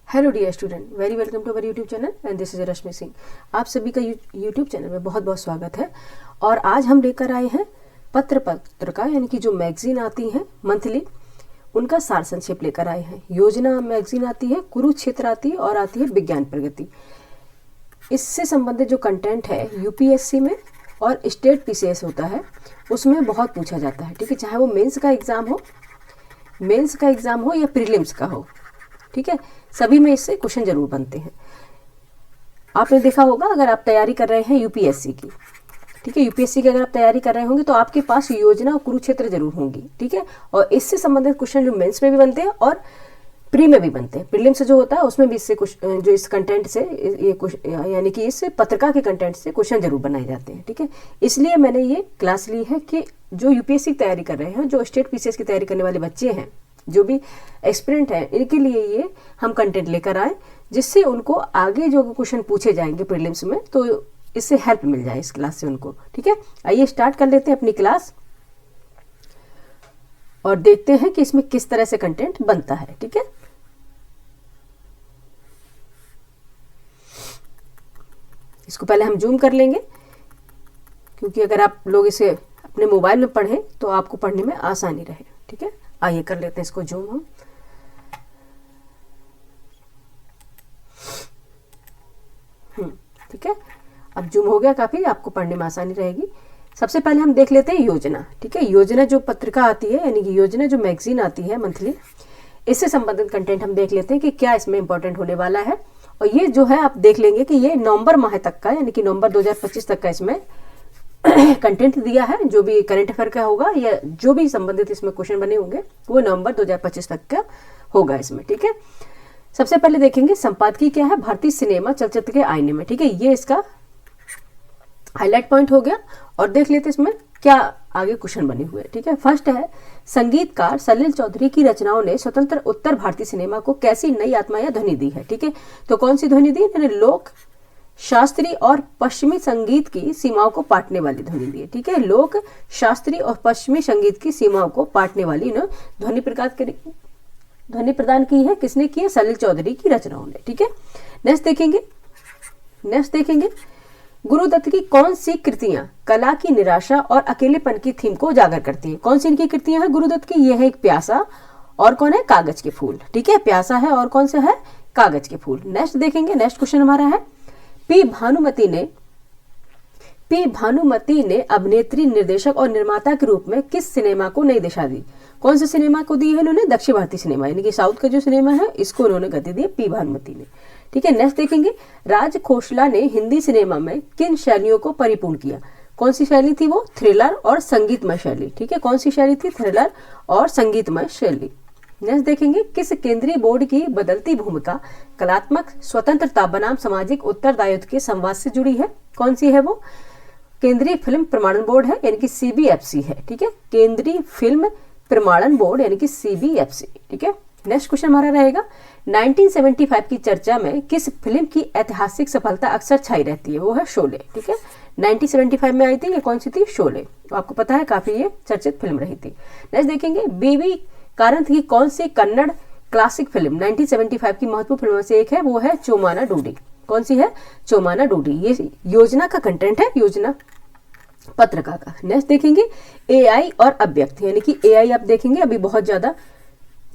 Hello dear student, very welcome to our YouTube channel and this is Rashmi Singh. आप सभी का YouTube channel में बहुत बहुत स्वागत है। और आज हम लेकर आए हैं पत्रिका यानी कि जो मैगजीन आती हैं मंथली, उनका सार संक्षेप लेकर आए हैं। योजना मैगजीन आती है, कुरुक्षेत्र आती है और आती है विज्ञान प्रगति। इससे संबंधित जो कंटेंट है यूपीएससी में और स्टेट पीसीएस होता है उसमें बहुत पूछा जाता है। ठीक है, चाहे वो मेंस का एग्जाम हो या प्रीलिम्स का हो, ठीक है, सभी में इससे क्वेश्चन जरूर बनते हैं। आपने देखा होगा अगर आप तैयारी कर रहे हैं यूपीएससी की, ठीक है, यूपीएससी की अगर आप तैयारी कर रहे होंगे तो आपके पास योजना और कुरुक्षेत्र जरूर होंगी। ठीक है, और इससे संबंधित क्वेश्चन जो मेंस में भी बनते हैं और प्री में भी बनते हैं। प्रीलिम्स जो होता है उसमें भी इससे जो इस कंटेंट से ये यानी कि इस पत्रिका के कंटेंट से क्वेश्चन जरूर बनाए जाते हैं। ठीक है, इसलिए मैंने ये क्लास ली है कि जो यूपीएससी की तैयारी कर रहे हैं, जो स्टेट पीसीएस की तैयारी करने वाले बच्चे हैं, जो भी एक्सपीरियंट है, इनके लिए ये हम कंटेंट लेकर आए जिससे उनको आगे जो क्वेश्चन पूछे जाएंगे प्रीलिम्स में तो इससे हेल्प मिल जाए इस क्लास से उनको। ठीक है, आइए स्टार्ट कर लेते हैं अपनी क्लास और देखते हैं कि इसमें किस तरह से कंटेंट बनता है। ठीक है, इसको पहले हम जूम कर लेंगे क्योंकि अगर आप लोग इसे अपने मोबाइल में पढ़ें तो आपको पढ़ने में आसानी रहे। ठीक है, आइए कर लेते हैं इसको जूम हम। ठीक है, अब जूम हो गया काफी, आपको पढ़ने में आसानी रहेगी। सबसे पहले हम देख लेते हैं योजना। ठीक है, योजना जो पत्रिका आती है यानी कि योजना जो मैगजीन आती है मंथली, इससे संबंधित कंटेंट हम देख लेते हैं कि क्या इसमें इंपॉर्टेंट होने वाला है। और ये जो है आप देख लेंगे कि ये नवंबर माह तक का यानी कि नवंबर 2025 तक का इसमें कंटेंट दिया है। जो भी करंट अफेयर का होगा या जो भी संबंधित इसमें क्वेश्चन बने होंगे वो नवंबर 2025 तक का होगा इसमें। ठीक है, सबसे पहले देखेंगे संपादकीय क्या है, भारतीय सिनेमा चलचित्र के आईने में। ठीक है, ये इसका हाईलाइट पॉइंट हो गया। और देख लेते इसमें क्या आगे क्वेश्चन बने हुए। ठीक है, फर्स्ट है संगीतकार सलिल चौधरी की रचनाओं ने स्वतंत्र उत्तर भारतीय सिनेमा को कैसी नई आत्मा या ध्वनि दी है। ठीक है, तो कौन सी ध्वनि दी? इन्होंने लोक, शास्त्रीय और पश्चिमी संगीत की सीमाओं को पाटने वाली ध्वनि दी है। ठीक है, लोक, शास्त्रीय और पश्चिमी संगीत की सीमाओं को पाटने वाली ध्वनि प्रदान की है। किसने की है? सलिल चौधरी की रचनाओं ने। ठीक है, नेक्स्ट देखेंगे गुरुदत्त की कौन सी कृतियां कला की निराशा और अकेलेपन की थीम को उजागर करती हैं? कौन सी इनकी कृतियां हैं गुरुदत्त की? ये है एक प्यासा और कौन है? कागज के फूल। ठीक है, प्यासा है और कौन सा है? कागज के फूल। नेक्स्ट देखेंगे, नेक्स्ट क्वेश्चन हमारा है पी भानुमति ने अभिनेत्री, निर्देशक और निर्माता के रूप में किस सिनेमा को नई दिशा दी? कौन से सिनेमा को दी है इन्होंने? दक्षिण भारतीय सिनेमा यानी कि साउथ का जो सिनेमा है इसको उन्होंने गति दी पी भानुमति ने। ठीक है, नेक्स्ट देखेंगे राज खोसला ने हिंदी सिनेमा में किन शैलियों को परिपूर्ण किया? कौन सी शैली थी वो? थ्रिलर और संगीतमय शैली। ठीक है, कौन सी शैली थी? थ्रिलर और संगीतमय शैली। नेक्स्ट देखेंगे किस केंद्रीय बोर्ड की बदलती भूमिका कलात्मक स्वतंत्रता बनाम सामाजिक उत्तरदायित्व के संवाद से जुड़ी है? कौन सी है वो? केंद्रीय फिल्म प्रमाणन बोर्ड है यानी कि सीबीएफसी है। ठीक है, केंद्रीय फिल्म प्रमाणन बोर्ड यानी कि सीबीएफसी। ठीक है, नेक्स्ट क्वेश्चन हमारा रहेगा 1975 की चर्चा में किस फिल्म की ऐतिहासिक सफलता अक्सर छाई रहती है? वो है शोले। ठीक है, 1975 में आई थी, ये कौन सी थी? शोले। तो आपको पता है काफी ये चर्चित फिल्म रही थी। नेक्स्ट देखेंगे बीवी कारंथ की कौन सी कन्नड़ क्लासिक फिल्म 1975 की महत्वपूर्ण फिल्मों से एक है? वो है चोमाना डूडी। कौन सी है? चोमाना डूडी। ये योजना का कंटेंट है, योजना पत्रिका का। नेक्स्ट देखेंगे एआई और अव्यक्त यानी कि एआई आप देखेंगे अभी बहुत ज्यादा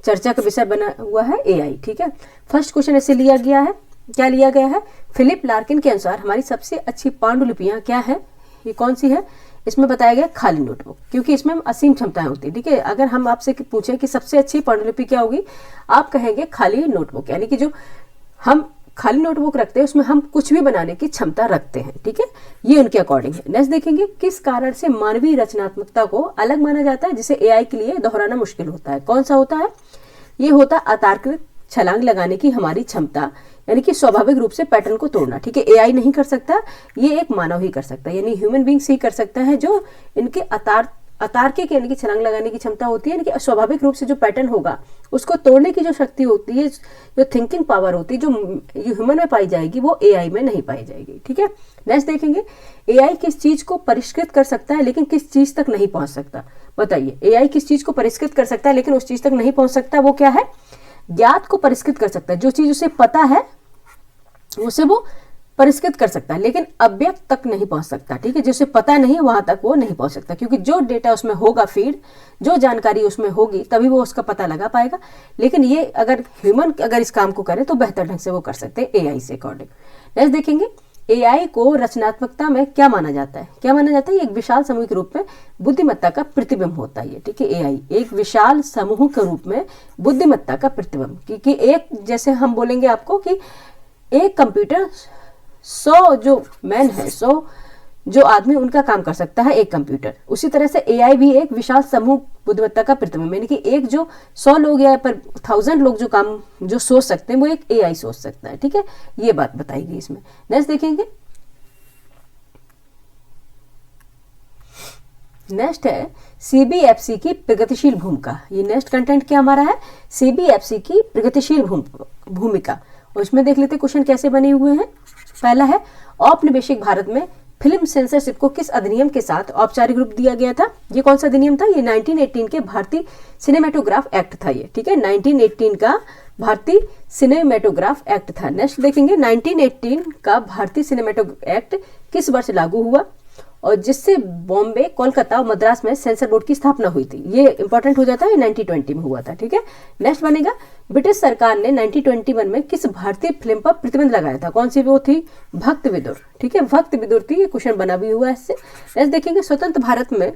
चर्चा का विषय बना हुआ है एआई। ठीक है, फर्स्ट क्वेश्चन ऐसे लिया गया है, क्या लिया गया है? फिलिप लार्किन के अनुसार हमारी सबसे अच्छी पांडुलिपियां क्या है? ये कौन सी है? इसमें बताया गया खाली नोटबुक, क्योंकि इसमें असीम क्षमताएं होती है। ठीक है, अगर हम आपसे पूछें कि सबसे अच्छी पांडुलिपि क्या होगी, आप कहेंगे खाली नोटबुक, यानी कि जो हम खाली नोटबुक रखते हैं उसमें हम कुछ भी बनाने की क्षमता रखते हैं। ठीक है, ये उनके अकॉर्डिंग है। नेक्स्ट देखेंगे किस कारण से मानवीय रचनात्मकता को अलग माना जाता है जिसे एआई के लिए दोहराना मुश्किल होता है? कौन सा होता है? ये होता है अतार्किक छलांग लगाने की हमारी क्षमता, यानी कि स्वाभाविक रूप से पैटर्न को तोड़ना। ठीक है, एआई नहीं कर सकता, ये एक मानव ही कर सकता है, यानी ह्यूमन बींग्स ही कर सकता है, जो इनके अतार्किक यानी कि छलांग लगाने की क्षमता होती है, यानी कि स्वाभाविक रूप से जो पैटर्न होगा उसको तोड़ने की जो शक्ति होती है, जो थिंकिंग पावर होती है, जो ह्यूमन में पाई जाएगी वो एआई में नहीं पाई जाएगी। ठीक है, नेक्स्ट देखेंगे एआई किस चीज को परिष्कृत कर सकता है लेकिन किस चीज तक नहीं पहुंच सकता? बताइए, एआई किस चीज को परिष्कृत कर सकता है लेकिन उस चीज तक नहीं पहुंच सकता? वो क्या है? ज्ञात को परिष्कृत कर सकता है, जो चीज उसे पता है उसे वो परिष्कृत कर सकता है, लेकिन अव्यक्त तक नहीं पहुंच सकता। ठीक है, जिसे पता नहीं वहां तक वो नहीं पहुंच सकता, क्योंकि जो डेटा उसमें होगा फीड, जो जानकारी उसमें होगी तभी वो उसका पता लगा पाएगा। लेकिन ये अगर ह्यूमन अगर इस काम को करे तो बेहतर ढंग से वो कर सकते हैं एआई से अकॉर्डिंग। नेक्स्ट देखेंगे, एआई को रचनात्मकता में क्या माना जाता है? क्या माना जाता है? एक विशाल समूह के रूप में बुद्धिमत्ता का प्रतिबिंब होता है। ठीक है, एआई एक विशाल समूह के रूप में बुद्धिमत्ता का प्रतिबिंब, क्योंकि एक जैसे हम बोलेंगे आपको कि एक कंप्यूटर 100 जो मैन है, 100 जो आदमी उनका काम कर सकता है एक कंप्यूटर, उसी तरह से एआई भी एक विशाल समूह बुद्धिमत्ता का प्रतिबिंब, यानी कि एक जो 100 लोग या पर 1000 लोग जो काम जो सोच सकते हैं वो एक एआई सोच सकता है। ठीक है, ये बात बताई गई इसमें। नेक्स्ट देखेंगे, नेक्स्ट है सीबीएफसी की प्रगतिशील भूमिका। ये नेक्स्ट कंटेंट क्या हमारा है? सीबीएफसी की प्रगतिशील भूमिका। और इसमें देख लेते क्वेश्चन कैसे बने हुए हैं। पहला है, औपनिवेशिक भारत में फिल्म सेंसरशिप को किस अधिनियम के साथ औपचारिक रूप दिया गया था? ये कौन सा अधिनियम था? ये 1918 के भारतीय सिनेमेटोग्राफ एक्ट था ये। ठीक है, 1918 का भारतीय सिनेमेटोग्राफ एक्ट था। नेक्स्ट देखेंगे, 1918 का भारतीय सिनेमेटोग्राफ एक्ट किस वर्ष लागू हुआ और जिससे बॉम्बे, कोलकाता और मद्रास में सेंसर बोर्ड की स्थापना हुई थी? ये इंपॉर्टेंट हो जाता है, 1920 में हुआ था। ठीक है, नेक्स्ट बनेगा, ब्रिटिश सरकार ने 1921 में किस भारतीय फिल्म पर प्रतिबंध लगाया था? कौन सी वो थी? भक्त विदुर। ठीक है, भक्त विदुर थी। ये क्वेश्चन बना भी हुआ है इससे। नेक्स्ट देखेंगे, स्वतंत्र भारत में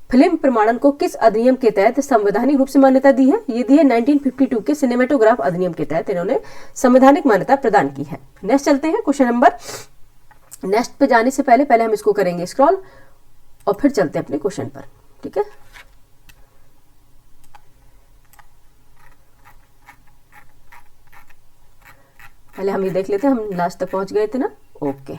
फिल्म प्रमाणन को किस अधिनियम के तहत संवैधानिक रूप से मान्यता दी है? ये दी है 1952 के सिनेमेटोग्राफ अधिनियम के तहत इन्होंने संवैधानिक मान्यता प्रदान की है। नेक्स्ट चलते हैं क्वेश्चन नंबर, नेक्स्ट पे जाने से पहले हम इसको करेंगे स्क्रॉल और फिर चलते हैं अपने क्वेश्चन पर। ठीक है, पहले हम ये देख लेते हैं, हम लास्ट तक पहुंच गए थे ना। ओके,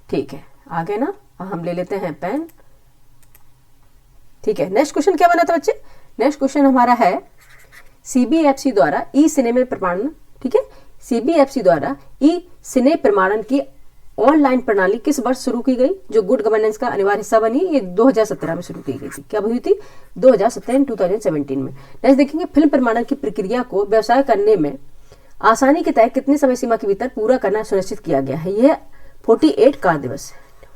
ठीक है, आगे ना हम ले लेते हैं पेन। ठीक है, नेक्स्ट क्वेश्चन क्या बना था बच्चे? नेक्स्ट क्वेश्चन हमारा है, सीबीएफसी द्वारा ई सिने प्रमाणन। ठीक है, सीबीएफसी द्वारा ई सिने प्रमाणन की ऑनलाइन प्रणाली किस वर्ष शुरू की गई, जो गुड गवर्नेंस का अनिवार्य हिस्सा बनी? ये 2017 में शुरू की गई थी। क्या हुई थी? 2017 में। नेक्स्ट देखेंगे, फिल्म प्रमाणन की प्रक्रिया को व्यवसाय करने में आसानी के तहत कितनी समय सीमा के भीतर पूरा करना सुनिश्चित किया गया है? यह 48 कार्य दिवस,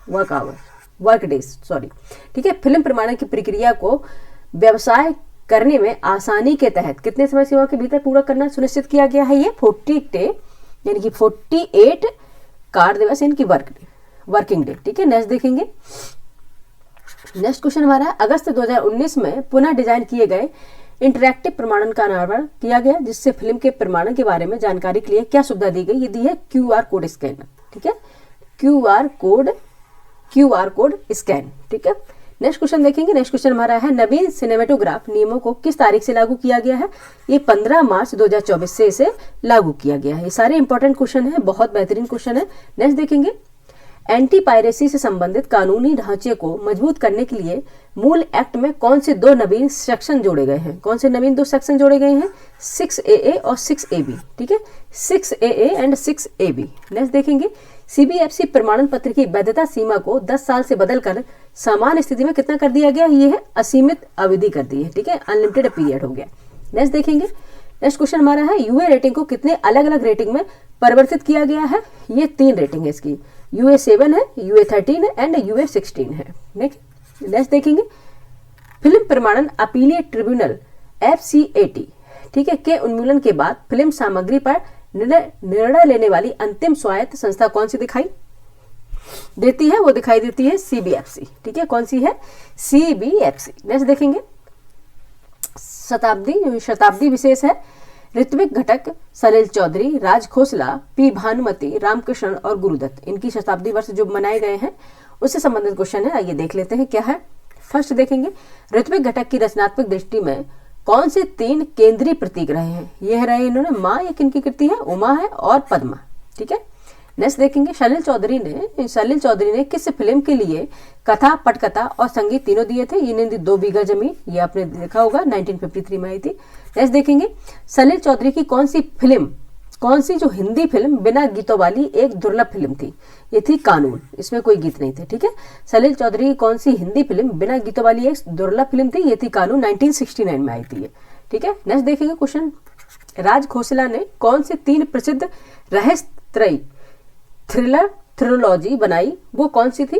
वर्क डेज सॉरी। ठीक है, फिल्म प्रमाणन की प्रक्रिया को व्यवसाय करने में आसानी के तहत कितने समय सीमा के भीतर पूरा करना सुनिश्चित किया गया है? ये 48 कार्य दिवस, इनकी वर्किंग डे। ठीक है, नेक्स्ट देखेंगे, नेक्स्ट क्वेश्चन हमारा है, अगस्त 2019 में पुनः डिजाइन किए गए इंटरैक्टिव प्रमाणन का अनावरण किया गया, जिससे फिल्म के प्रमाणन के बारे में जानकारी के लिए क्या सुविधा दी गई? ये दी है QR कोड स्कैनर। ठीक है, QR कोड स्कैन। ठीक है, नेक्स्ट क्वेश्चन देखेंगे, नेक्स्ट क्वेश्चन हमारा है, नवीन सिनेमेटोग्राफ नियमों को किस तारीख से लागू किया गया है? ये 15 मार्च 2024 से इसे लागू किया गया है। ये सारे इंपॉर्टेंट क्वेश्चन है, बहुत बेहतरीन क्वेश्चन है। नेक्स्ट देखेंगे, एंटी पायरेसी से संबंधित कानूनी ढांचे को मजबूत करने के लिए मूल एक्ट में कौन से 2 नवीन सेक्शन जोड़े गए हैं? कौन से नवीन 2 सेक्शन जोड़े गए हैं? 6AA और 6AB। ठीक है, 6AA एंड 6AB। नेक्स्ट देखेंगे, सीबीएफसी प्रमाणन पत्र की वैधता सीमा को 10 साल से बदलकर सामान्य स्थिति में कितना कर दिया गया? ये है असीमित अवधि कर दी है। ठीक है, अनलिमिटेड पीरियड हो गया। नेक्स्ट देखेंगे, नेक्स्ट क्वेश्चन हमारा है, यूए रेटिंग को कितने अलग अलग रेटिंग में परिवर्तित किया गया है? ये 3 रेटिंग है इसकी, UA7 है, UA13 है एंड UA16 है। नेक्स्ट देखेंगे, फिल्म प्रमाणन अपीलीय ट्रिब्यूनल FCAT, ठीक है, के उन्मूलन के बाद फिल्म सामग्री पर निर्णय लेने वाली अंतिम स्वायत्त संस्था कौन सी दिखाई देती है? वो दिखाई देती है CBFC। ठीक है, कौन सी है? CBFC। नेक्स्ट देखेंगे, शताब्दी विशेष है, ऋत्विक घटक, सलिल चौधरी, राज खोसला, P भानुमति, रामकृष्ण और गुरुदत्त, इनकी शताब्दी वर्ष जो मनाए गए हैं उससे संबंधित क्वेश्चन है। आइए देख लेते हैं क्या है। फर्स्ट देखेंगे, ऋत्विक घटक की रचनात्मक दृष्टि में कौन से 3 केंद्रीय प्रतीक रहे हैं? यह रहे इन्होंने माँ, ये किनकी कृति है? उमा है और पद्मा। ठीक है, नेक्स्ट देखेंगे, सलिल चौधरी ने किस फिल्म के लिए कथा, पटकथा और संगीत तीनों दिए थे? इन्हें 2 बीघा जमीन, ये आपने देखा होगा, 1953 में आई थी। नेक्स्ट देखेंगे, सलिल चौधरी की कौन सी फिल्म कौन सी जो हिंदी फिल्म बिना गीतों वाली एक दुर्लभ फिल्म थी? ये थी कानून, इसमें कोई गीत नहीं थे। ठीक है, सलील चौधरी की कौन सी हिंदी फिल्म बिना गीतों वाली एक दुर्लभ फिल्म थी? ये थी कानून, 1969 में आई थी ये। ठीक है, नेक्स्ट देखेंगे क्वेश्चन, राज खोसला ने कौन सी 3 प्रसिद्ध रहस्यत्रयी थ्रिलर थ्रिलॉजी बनाई? वो कौन सी थी?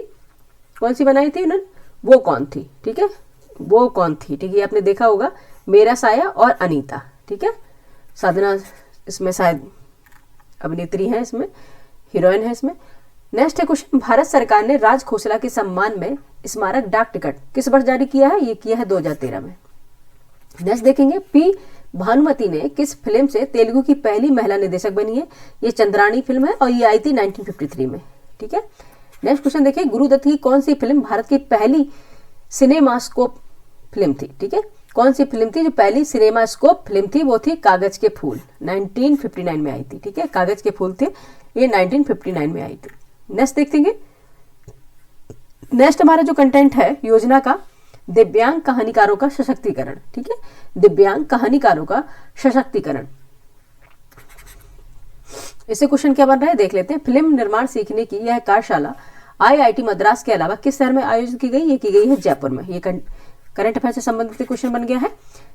कौन सी बनाई थी उन्होंने? वो कौन थी? ठीक है, वो कौन थी? ठीक है, आपने देखा होगा, मेरा साया और अनीता। ठीक है, साधना इसमें शायद अभिनेत्री है, इसमें हीरोइन है इसमें। नेक्स्ट है क्वेश्चन, भारत सरकार ने राज खोसला के सम्मान में स्मारक डाक टिकट किस वर्ष जारी किया है? ये किया है 2013 में। नेक्स्ट देखेंगे, पी भानुमति ने किस फिल्म से तेलुगु की पहली महिला निर्देशक बनी है? ये चंद्राणी फिल्म है और ये आई थी 1953 में। ठीक है, नेक्स्ट क्वेश्चन देखिए, गुरुदत्त की कौन सी फिल्म भारत की पहली सिनेमास्कोप फिल्म थी? ठीक है, कौन सी फिल्म थी जो पहली सिनेमास्कोप फिल्म थी? वो थी कागज के फूल, 1959 में आई थी। ठीक है, कागज के फूल थे, ये 1959 में आई थी। नेक्स्ट देखेंगे, नेक्स्ट हमारा जो कंटेंट है योजना का, दिव्यांग कहानीकारों का सशक्तिकरण। ठीक है, दिव्यांग कहानीकारों का सशक्तिकरण, इससे क्वेश्चन क्या बन रहा है देख लेते हैं। फिल्म निर्माण सीखने की यह कार्यशाला IIT मद्रास के अलावा किस शहर में आयोजित की गई? ये की गई है जयपुर में। ये करंट अफेयर से संबंधित क्वेश्चन बन गया है।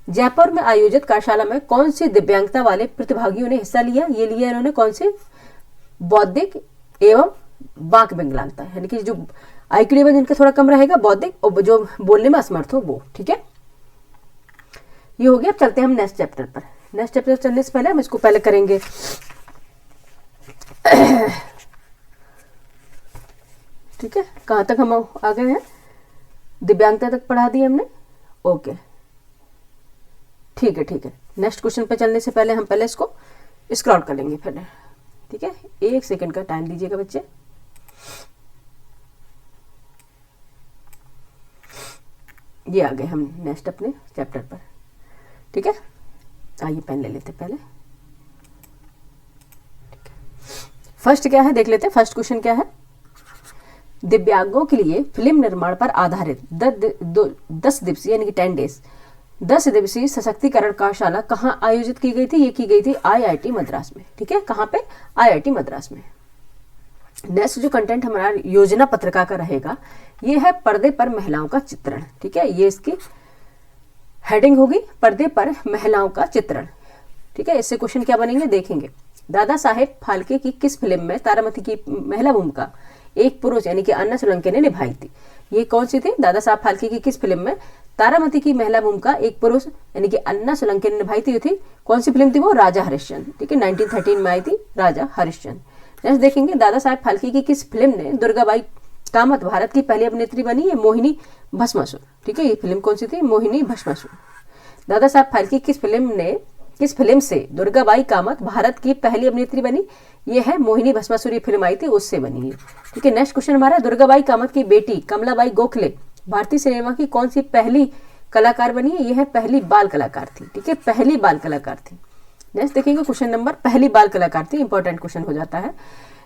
जयपुर में आयोजित कार्यशाला में कौन सी दिव्यांगता वाले प्रतिभागियों ने हिस्सा लिया? ये लिया इन्होंने कौन से? बौद्धिक एवं वाक विकलांगता, यानी कि जो IQ लेवल जिनका थोड़ा कम रहेगा, बौद्धिक और जो बोलने में असमर्थ हो वो। ठीक है, ये हो गया। अब चलते हैं हम नेक्स्ट चैप्टर पर। नेक्स्ट चैप्टर चलने से पहले हम इसको पहले करेंगे ठीक है, कहाँ तक हम आ गए हैं? दिव्यांगता तक पढ़ा दी हमने। ओके, ठीक है ठीक है। नेक्स्ट क्वेश्चन पे चलने से पहले हम पहले इसको स्क्रॉल कर लेंगे फिर। ठीक है, 1 सेकंड का टाइम दीजिएगा बच्चे। ये आ गए हम नेक्स्ट अपने चैप्टर पर। ठीक है, आइए पेन ले लेते पहले। फर्स्ट क्या है देख लेते हैं। फर्स्ट क्वेश्चन क्या है? दिव्यांगों के लिए फिल्म निर्माण पर आधारित 10 दिवसीय यानी कि 10 डेज 10 दिवसीय सशक्तिकरण कार्यशाला कहाँ आयोजित की गई थी? ये की गई थी IIT मद्रास में। ठीक है, कहाँ पे? IIT मद्रास में। नेक्स्ट जो कंटेंट हमारा योजना पत्रिका का रहेगा, ये है पर्दे पर महिलाओं का चित्रण। ठीक है, ये इसकी हेडिंग होगी, पर्दे पर महिलाओं का चित्रण। ठीक है, इससे क्वेश्चन क्या बनेंगे देखेंगे। दादा साहेब फाल्के की किस फिल्म में तारामती की महिला भूमिका एक पुरुष यानी कि अन्ना सोलंकी ने निभाई थी? ये कौन सी थी? दादा साहब फाल्के की किस फिल्म में तारामती की महिला भूमिका एक पुरुष यानी कि अन्ना सोलंकी ने निभाई थी? कौन सी फिल्म थी वो? राजा हरिश्चंद्र। ठीक है, 1913 में आई थी राजा हरिश्चंद्र। नेक्स्ट देखेंगे, दादा साहेब फाल्के की किस फिल्म ने दुर्गाबाई कामत भारत की पहली अभिनेत्री बनी है? मोहिनी भस्मासुर। ठीक है, ये फिल्म कौन सी थी? मोहिनी भस्मासुर। दादा साहब फाल्के किस फिल्म से दुर्गाबाई कामत भारत की पहली अभिनेत्री बनी? ये है मोहिनी भस्मासुर। फिल्म आई थी उससे बनी है। ठीक है, नेक्स्ट क्वेश्चन हमारा, दुर्गाबाई कामत की बेटी कमलाबाई गोखले भारतीय सिनेमा की कौन सी पहली कलाकार बनी है? ये है पहली बाल कलाकार थी। ठीक है, पहली बाल कलाकार थी। नेक्स्ट देखेंगे क्वेश्चन नंबर, पहली बाल कलाकार थी, इंपॉर्टेंट क्वेश्चन हो जाता है।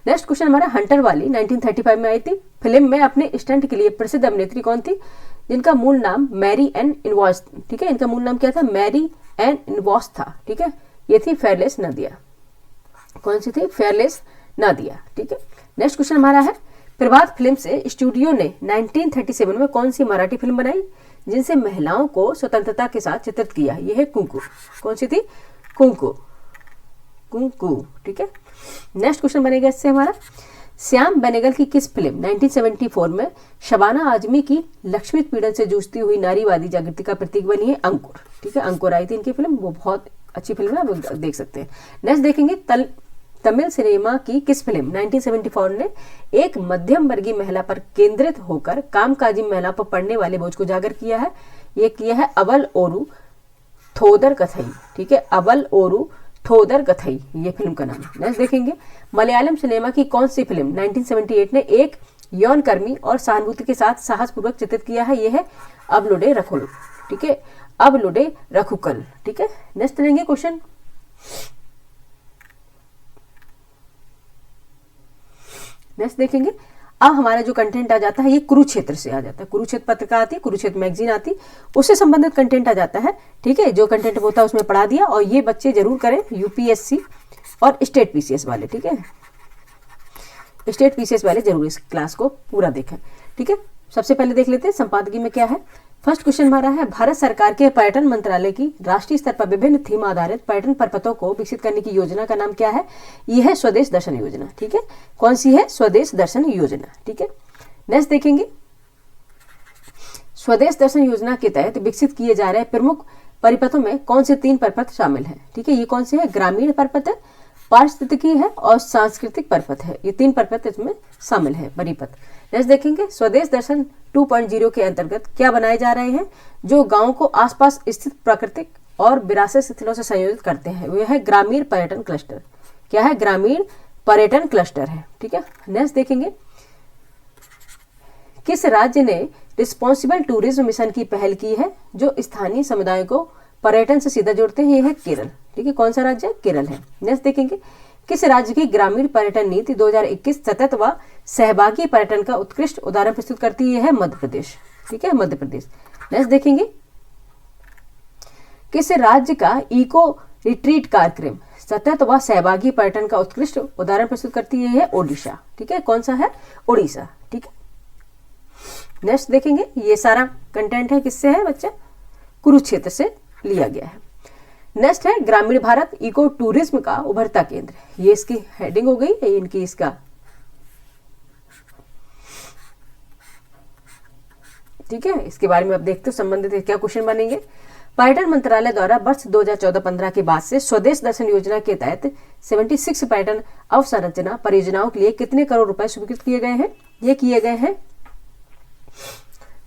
नेक्स्ट क्वेश्चन हमारा, हंटर वाली 1935 में आई थी। फिल्म में अपने स्टंट के लिए प्रसिद्ध अभिनेत्री कौन थी? जिनका मूल नाम मैरी एन इनवॉस। ठीक है, इनका मूल नाम क्या था? मैरी एन इनवॉस था। ठीक है, ये थी फेयरलेस नादिया। कौन सी थी? फेयरलेस नादिया। ठीक है, नेक्स्ट क्वेश्चन हमारा है, प्रभात फिल्म से स्टूडियो ने 1937 में कौन सी मराठी फिल्म बनाई जिनसे महिलाओं को स्वतंत्रता के साथ चित्रित किया? ये है कुंकू। कौन सी थी? कुंकू। ठीक है, नेक्स्ट क्वेश्चन बनेगा इससे हमारा, श्याम बेनेगल की किस फिल्म 1974 में शबाना आजमी की लक्ष्मी पीड़न से जूझती हुई नारीवादी जागृति का प्रतीक बनी है? अंकुर। ठीक है, अंकुर आई थी इनकी फिल्म, वो बहुत अच्छी फिल्म है, वो देख सकते हैं। नेक्स्ट देखेंगे, तमिल सिनेमा की किस फिल्म 1974 ने एक मध्यम वर्गीय महिला पर केंद्रित होकर कामकाजी महिला पर पड़ने वाले बोझ को उजागर किया है? ये किया है अवल ओरू थोदर कथई। ठीक है, अवल ओरू थोदर कथई ये फिल्म का नाम है। नेक्स्ट देखेंगे, मलयालम सिनेमा की कौन सी फिल्म 1978 ने एक यौन कर्मी और सहानुभूति के साथ साहसपूर्वक चित्रित किया है? ये है अबलुडे रखुल। ठीक है, अबलुडे रखुकल। ठीक है, नेक्स्ट लेंगे क्वेश्चन, नेक्स्ट देखेंगे। अब हमारा जो कंटेंट आ जाता है ये कुरुक्षेत्र से आ जाता है। कुरुक्षेत्र पत्रिका आती है, कुरुक्षेत्र मैगजीन आती, उससे संबंधित कंटेंट आ जाता है। ठीक है, जो कंटेंट होता है उसमें पढ़ा दिया, और ये बच्चे जरूर करें। यूपीएससी और स्टेट पीसीएस वाले, ठीक है, स्टेट पीसीएस वाले जरूर इस क्लास को पूरा देखें, ठीक है। सबसे पहले देख लेते हैं संपादकीय में क्या है। फर्स्ट क्वेश्चन हमारा है, भारत सरकार के पर्यटन मंत्रालय की राष्ट्रीय स्तर पर विभिन्न थीम आधारित पर्यटन प्रपथों को विकसित करने की योजना का नाम क्या है? यह है स्वदेश दर्शन योजना, ठीक है। कौन सी है? स्वदेश दर्शन योजना, ठीक है। नेक्स्ट देखेंगे, स्वदेश दर्शन योजना के तहत विकसित किए जा रहे प्रमुख परिपथों में कौन से 3 परिपथ शामिल हैं? ठीक है, ये कौन से है? ग्रामीण परिपथ है, पारिस्थितिकी है और सांस्कृतिक परिपथ है। ये 3 परिपथ इसमें शामिल है, परिपथ। नेक्स्ट देखेंगे, स्वदेश दर्शन 2.0 के अंतर्गत क्या बनाए जा रहे हैं जो गांव को आसपास स्थित प्राकृतिक और विरासत स्थलों से संयोजित करते हैं? वह है ग्रामीण पर्यटन क्लस्टर। क्या है? ग्रामीण पर्यटन क्लस्टर है, ठीक है। नेक्स्ट देखेंगे, किस राज्य ने रिस्पॉन्सिबल टूरिज्म मिशन की पहल की है जो स्थानीय समुदायों को पर्यटन से सीधा जोड़ते हैं? ये है केरल, ठीक है। कौन सा राज्य? केरल है। नेक्स्ट देखेंगे, किस राज्य की ग्रामीण पर्यटन नीति 2021 सतत व सहभागी पर्यटन का उत्कृष्ट उदाहरण प्रस्तुत करती है? मध्य प्रदेश, ठीक है, मध्य प्रदेश। नेक्स्ट देखेंगे, किस राज्य का इको रिट्रीट कार्यक्रम सतत व सहभागी पर्यटन का उत्कृष्ट उदाहरण प्रस्तुत करती है? ओडिशा, ठीक है। कौन सा है? ओडिशा, ठीक है। नेक्स्ट देखेंगे, ये सारा कंटेंट है किससे है बच्चा? कुरुक्षेत्र से लिया गया है। नेक्स्ट है, ग्रामीण भारत इको टूरिज्म का उभरता केंद्र। ये इसकी हेडिंग हो गई, इनकी इसका, ठीक है। इसके बारे में अब देखते हैं संबंधित क्या क्वेश्चन बनेंगे। पर्यटन मंत्रालय द्वारा वर्ष 2014-15 के बाद से स्वदेश दर्शन योजना के तहत 76 पर्यटन अवसंरचना परियोजनाओं के लिए कितने करोड़ रुपए स्वीकृत किए गए हैं? ये किए गए हैं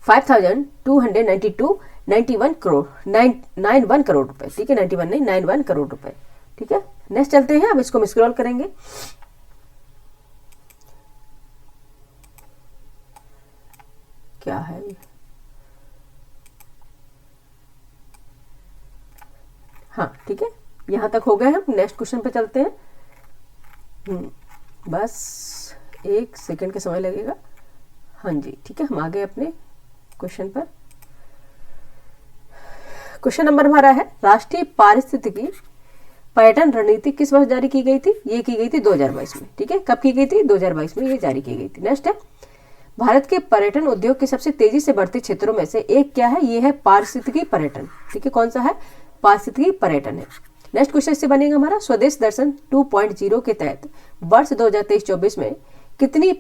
5,291 करोड़ 91 करोड़ रुपए, ठीक है। 91 नहीं, 91 करोड़ रुपए, ठीक है। नेक्स्ट चलते हैं, अब इसको हम स्क्रॉल करेंगे। क्या है? हाँ, ठीक है, यहां तक हो गए हम। नेक्स्ट क्वेश्चन पे चलते हैं। बस 1 सेकंड का समय लगेगा। हाँ जी, ठीक है, हम आ गए अपने क्वेश्चन पर। क्वेश्चन नंबर हमारा है, राष्ट्रीय पारिस्थितिकी पर्यटन रणनीति किस वर्ष जारी की गई थी? ये की गई थी 2022 में, ठीक है। कब की गई थी? 2022 में ये जारी की गई थी। नेक्स्ट है, भारत के पर्यटन उद्योग के सबसे तेजी से बढ़ते क्षेत्रों में से एक क्या है? ये है पारिस्थितिकी पर्यटन, ठीक है। कौन सा है? पारिस्थितिकी पर्यटन है। नेक्स्ट क्वेश्चन इससे बनेगा हमारा, स्वदेश दर्शन 2.0 के तहत वर्ष 2023-24 में कितनी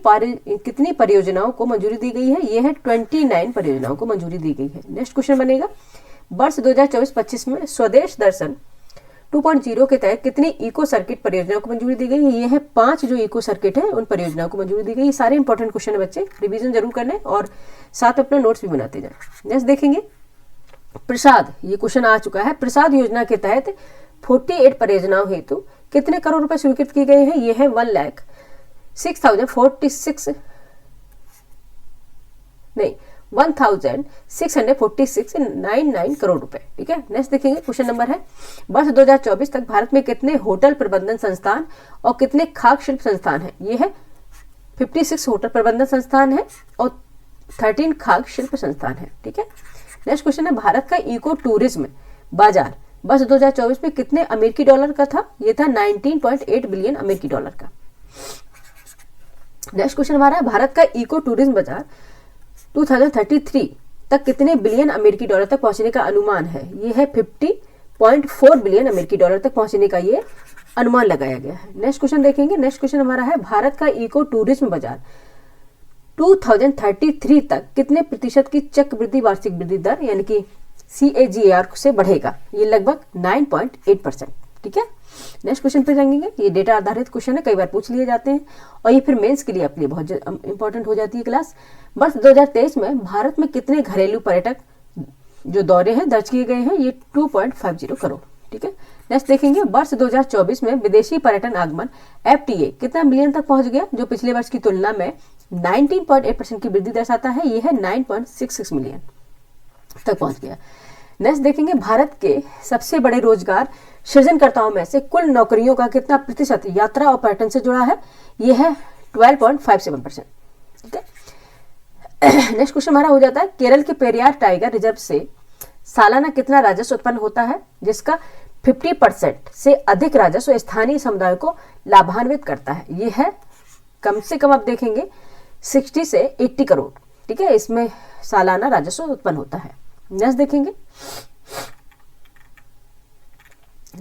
परियोजनाओं को मंजूरी दी गई है? ये है 29 परियोजनाओं को मंजूरी दी गई है। नेक्स्ट क्वेश्चन बनेगा, वर्ष 2024-25 में स्वदेश दर्शन 2.0 के तहत कितनी इको सर्किट परियोजनाओं को मंजूरी दी गई है? ये है 5 जो इको सर्किट है उन परियोजनाओं को मंजूरी दी गई। ये सारे इंपॉर्टेंट क्वेश्चन है बच्चे, रिवीजन जरूर करने और साथ अपना नोट्स भी बनाते जाए। नेक्स्ट देखेंगे, प्रसाद, ये क्वेश्चन आ चुका है। प्रसाद योजना के तहत 48 परियोजनाओं हेतु कितने करोड़ रुपए स्वीकृत किए गए हैं? ये है 1,646.99 करोड़ रुपए, ठीक है। नेक्स्ट देखेंगे, क्वेश्चन नंबर है, वर्ष 2024 तक भारत में कितने होटल प्रबंधन संस्थान और कितने खाद्य शिल्प संस्थान है? ये है 56 होटल प्रबंधन संस्थान है और 13 खाद्य शिल्प संस्थान है, ठीक है। नेक्स्ट क्वेश्चन है, भारत का इको टूरिज्म बाजार वर्ष 2024 में कितने अमेरिकी डॉलर का था? ये था 19.8 बिलियन अमेरिकी डॉलर का। नेक्स्ट क्वेश्चन हमारा है, भारत का इको टूरिज्म बाजार 2033 तक कितने बिलियन अमेरिकी डॉलर तक पहुंचने का अनुमान है? ये है 50.4 बिलियन अमेरिकी डॉलर तक पहुंचने का ये अनुमान लगाया गया है। नेक्स्ट क्वेश्चन देखेंगे, नेक्स्ट क्वेश्चन हमारा है, भारत का इको टूरिज्म बाजार 2033 तक कितने प्रतिशत की चक्रवृद्धि वार्षिक वृद्धि दर यानी कि CAGR से बढ़ेगा? ये लगभग 9.8%, ठीक है। नेक्स्ट क्वेश्चन पे जाएंगे, ये डेटा आधारित क्वेश्चन है, कई बार पूछ लिए जाते हैं और ये फिर मेंस के लिए आपके लिए बहुत इंपॉर्टेंट हो जाती है क्लास। वर्ष 2023 में भारत में कितने घरेलू पर्यटक जो दौरे हैं दर्ज किए गए हैं? ये 2.50 करोड़, ठीक है। नेक्स्ट देखेंगे, वर्ष 2024 में विदेशी पर्यटन आगमन FTA कितना मिलियन तक पहुंच गया, जो पिछले वर्ष की तुलना में 19.8% की वृद्धि दर्शाता है? ये है 9.66 मिलियन तक पहुंच गया। नेक्स्ट देखेंगे, भारत के सबसे बड़े रोजगार सृजनकर्ताओं में से कुल नौकरियों का कितना प्रतिशत यात्रा और पर्यटन से जुड़ा है? यह है 12.57%, ठीक है। नेक्स्ट क्वेश्चन हमारा हो जाता है, केरल के पेरियार टाइगर रिजर्व से सालाना कितना राजस्व उत्पन्न होता है, जिसका 50% से अधिक राजस्व स्थानीय समुदाय को लाभान्वित करता है। ये है कम से कम आप देखेंगे 60 से 80 करोड़, ठीक है, इसमें सालाना राजस्व उत्पन्न होता है। नेक्स्ट देखेंगे,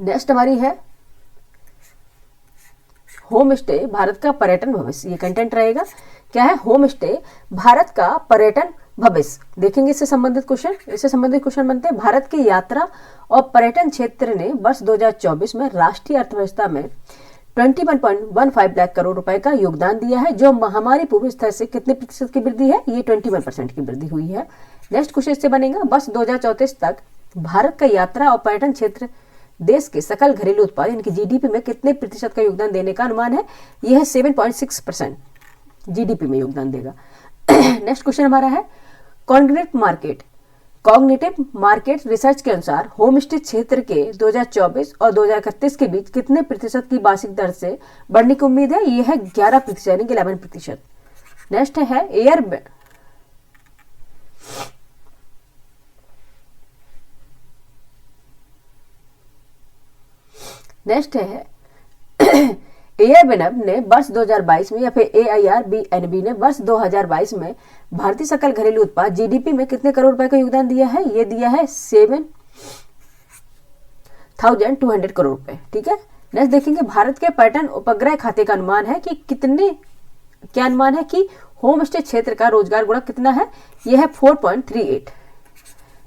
नेक्स्ट हमारी है होम स्टे भारत का पर्यटन भविष्य। ये कंटेंट रहेगा, क्या है, होम स्टे भारत का पर्यटन भविष्य। देखेंगे इससे संबंधित क्वेश्चन, इससे संबंधित क्वेश्चन बनते हैं। भारत की यात्रा और पर्यटन क्षेत्र ने वर्ष 2024 में राष्ट्रीय अर्थव्यवस्था में 21.15 लाख करोड़ रुपए का योगदान दिया है, जो महामारी पूर्व स्तर से कितने प्रतिशत की वृद्धि है, ये 21% की वृद्धि हुई है। नेक्स्ट क्वेश्चन इससे बनेगा, वर्ष 2034 तक भारत का यात्रा और पर्यटन क्षेत्र देश के सकल घरेलू उत्पाद यानी कि जीडीपी में कितने प्रतिशत का योगदान देने का अनुमान है, यह है 7.6% जीडीपी में योगदान देगा। नेक्स्ट क्वेश्चन हमारा है कॉग्निटिव मार्केट रिसर्च के अनुसार होम स्टे क्षेत्र के 2024 और 2031 के बीच कितने प्रतिशत की वार्षिक दर से बढ़ने की उम्मीद है, यह है 11% यानी कि 11%। नेक्स्ट है एयरबेनब ने वर्ष 2022 में या फिर AIRBNB ने वर्ष 2022 में भारतीय सकल घरेलू उत्पाद जीडीपी में कितने करोड़ रुपए का योगदान दिया है, ये दिया है 7,200 करोड़ रुपए, ठीक है। नेक्स्ट देखेंगे, भारत के पर्यटन उपग्रह खाते का अनुमान है कि क्या अनुमान है कि होम स्टे क्षेत्र का रोजगार गुणक कितना है, यह है 4.38।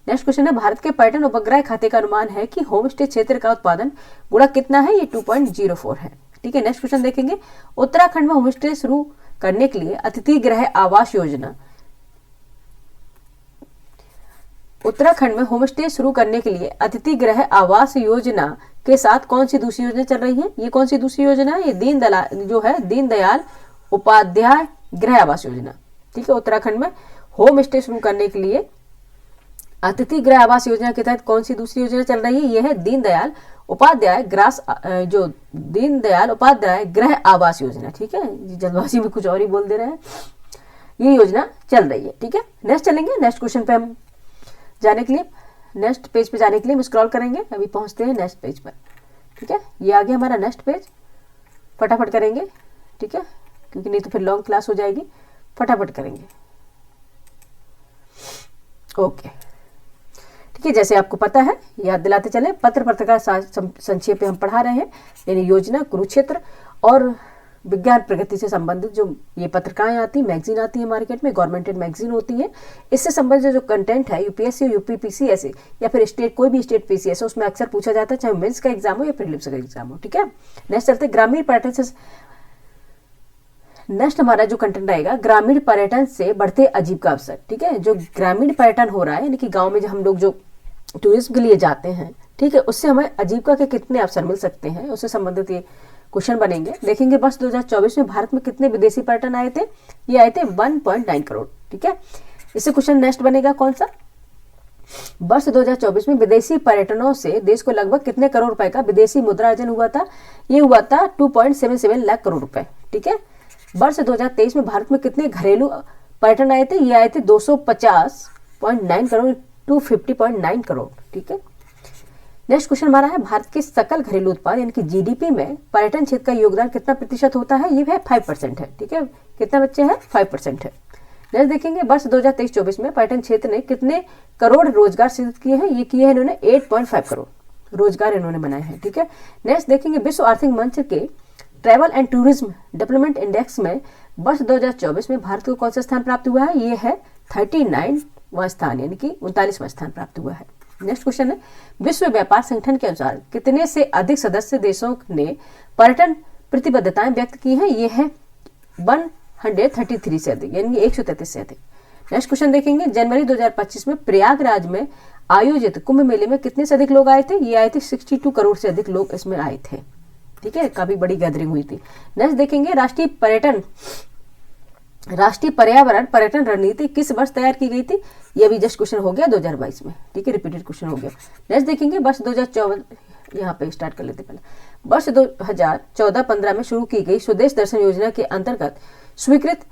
नेक्स्ट क्वेश्चन है, भारत के पर्यटन उपग्रह खाते का अनुमान है कि होम स्टे क्षेत्र का उत्पादन गुणक कितना है, ये 2.04 है, ठीक है। नेक्स्ट क्वेश्चन देखेंगे, उत्तराखंड में होम स्टे शुरू करने के लिए अतिथि गृह आवास योजना, उत्तराखंड में होम स्टे शुरू करने के लिए अतिथि गृह आवास योजना के साथ कौन सी दूसरी योजना चल रही है, ये कौन सी दूसरी योजना है, ये दीनदयाल उपाध्याय गृह आवास योजना, ठीक है। उत्तराखंड में होम स्टे शुरू करने के लिए अतिथि गृह आवास योजना के तहत कौन सी दूसरी योजना चल रही है, यह है दीनदयाल उपाध्याय गृह आवास योजना, ठीक है। जल्दबाजी में कुछ और ही बोल दे रहे हैं, ये योजना चल रही है, ठीक है। नेक्स्ट चलेंगे, नेक्स्ट क्वेश्चन पे हम जाने के लिए, नेक्स्ट पेज पे जाने के लिए हम स्क्रॉल करेंगे, अभी पहुंचते हैं नेक्स्ट पेज पर, ठीक है। ये आ गया हमारा नेक्स्ट पेज, फटाफट करेंगे, ठीक है, क्योंकि नहीं तो फिर लॉन्ग क्लास हो जाएगी, फटाफट करेंगे, ओके, ठीक है। जैसे आपको पता है, याद दिलाते चले, पत्र पत्रिका संक्षेप में हम पढ़ा रहे हैं, यानी योजना, कुरुक्षेत्र और विज्ञान प्रगति से संबंधित जो ये पत्रिकाएं आती, मैगजीन आती है मार्केट में, गवर्नमेंटेड मैगजीन होती है, इससे संबंधित जो कंटेंट है यूपीएससी, यूपीपीसीएससी या फिर स्टेट, कोई भी स्टेट पीसीएस, उसमें अक्सर पूछा जाता है, चाहे मेंस का एग्जाम हो या प्रीलिम्स का एग्जाम हो, ठीक है। नेक्स्ट चलते ग्रामीण पर्यटन से, नेक्स्ट हमारा जो कंटेंट आएगा, ग्रामीण पर्यटन से बढ़ते आजीविका अवसर, ठीक है। जो ग्रामीण पर्यटन हो रहा है, यानी कि गाँव में जो हम लोग जो टूरिज्म के लिए जाते हैं, ठीक है, उससे हमें आजीविका के कितने अवसर मिल सकते हैं, उससे संबंधित ये क्वेश्चन बनेंगे। देखेंगे वर्ष 2024 में भारत में कितने विदेशी पर्यटन आए थे, ये आए थे 1.9 करोड़, ठीक है। इससे क्वेश्चन नेक्स्ट बनेगा कौन सा, वर्ष 2024 में विदेशी पर्यटनों से देश को लगभग कितने करोड़ रुपए का विदेशी मुद्रा अर्जन हुआ था, ये हुआ था 2.77 लाख करोड़ रुपए, ठीक है। वर्ष 2023 में भारत में कितने घरेलू पर्यटन आए थे, ये आए थे 250.9 करोड़, 250.9 करोड़, ठीक है। नेक्स्ट क्वेश्चन हमारा है, भारत के सकल घरेलू उत्पाद यानी कि जीडीपी में पर्यटन क्षेत्र का योगदान कितना प्रतिशत होता है, ये है 5% है, ठीक है। कितना बच्चे हैं, 5% है। नेक्स्ट देखेंगे, वर्ष 2023-24 में पर्यटन क्षेत्र ने कितने करोड़ रोजगार सृजित किए हैं, ये किए हैं इन्होंने 8.5 करोड़ रोजगार इन्होंने बनाए हैं, ठीक है। नेक्स्ट देखेंगे, विश्व आर्थिक मंच के travel and tourism development index में वर्ष 2024 में भारत को कौन सा स्थान प्राप्त हुआ है, ये है 39वां स्थान यानी कि 39वां स्थान प्राप्त हुआ है। नेक्स्ट क्वेश्चन है, विश्व व्यापार संगठन के अनुसार कितने से अधिक सदस्य देशों ने पर्यटन प्रतिबद्धताएं व्यक्त की हैं, ये है 133 से अधिक यानी 133 से अधिक। नेक्स्ट क्वेश्चन देखेंगे, जनवरी 2025 में प्रयागराज में आयोजित कुंभ मेले में कितने से अधिक लोग आए थे, ये आए थे 62 करोड़ से अधिक लोग इसमें आए थे, ठीक है, काफी बड़ी गैदरिंग हुई थी। नेक्स्ट देखेंगे, राष्ट्रीय पर्यावरण पर्यटन रणनीति किस वर्ष तैयार की गई थी, ये भी जस्ट क्वेश्चन हो गया 2022 में, ठीक है, रिपीटेड क्वेश्चन हो गया। नेक्स्ट देखेंगे, वर्ष 2014, यहाँ पे स्टार्ट कर लेते पहले, वर्ष 2014-15 में शुरू की गई स्वदेश दर्शन योजना के अंतर्गत स्वीकृत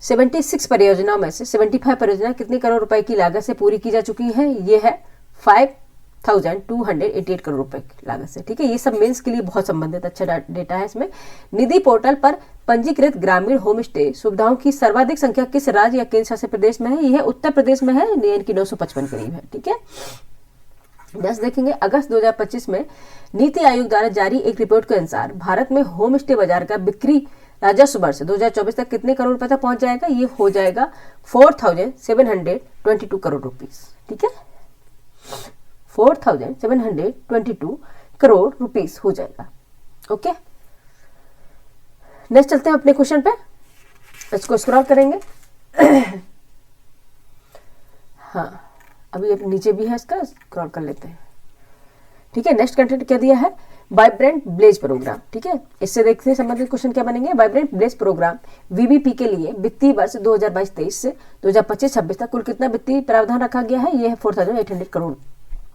76 परियोजनाओं में से 75 परियोजना कितने करोड़ रुपए की लागत से पूरी की जा चुकी है, ये है 4,288 करोड़ रुपए की लागत से। ठीक है, ये सब मेंस के लिए बहुत संबंधित अच्छा डेटा है इसमें। निधि पोर्टल पर पंजीकृत ग्रामीण होम स्टे सुविधाओं की सर्वाधिक संख्या किस राज्य या केंद्र शासित प्रदेश में है? यह उत्तर प्रदेश में है, यानी कि 955 करीब है। ठीक है, नेक्स्ट देखेंगे, अगस्त 2025 में नीति आयोग द्वारा जारी एक रिपोर्ट के अनुसार भारत में होम स्टे बाजार का बिक्री राजस्व वर्ष 2024 तक कितने करोड़ रुपए तक पहुंच जाएगा? ये हो जाएगा 4,722 करोड़ रुपीस। ठीक है, 4,722 करोड़ रुपीस हो जाएगा। ओके, नेक्स्ट चलते हैं अपने क्वेश्चन पे, इसको स्क्रॉल करेंगे। हाँ, अभी नीचे भी है, इसका स्क्रॉल कर लेते हैं। ठीक है, नेक्स्ट कंटेंट क्या दिया है? Vibrant blaze program. ठीक है, इससे देखते हैं संबंधित क्वेश्चन क्या बनेंगे। वाइब्रेंट ब्लेज प्रोग्राम वीबीपी के लिए वित्तीय वर्ष 2022-23 से 2025-26 तक कुल कितना वित्तीय प्रावधान रखा गया है? ये है 4,800 करोड़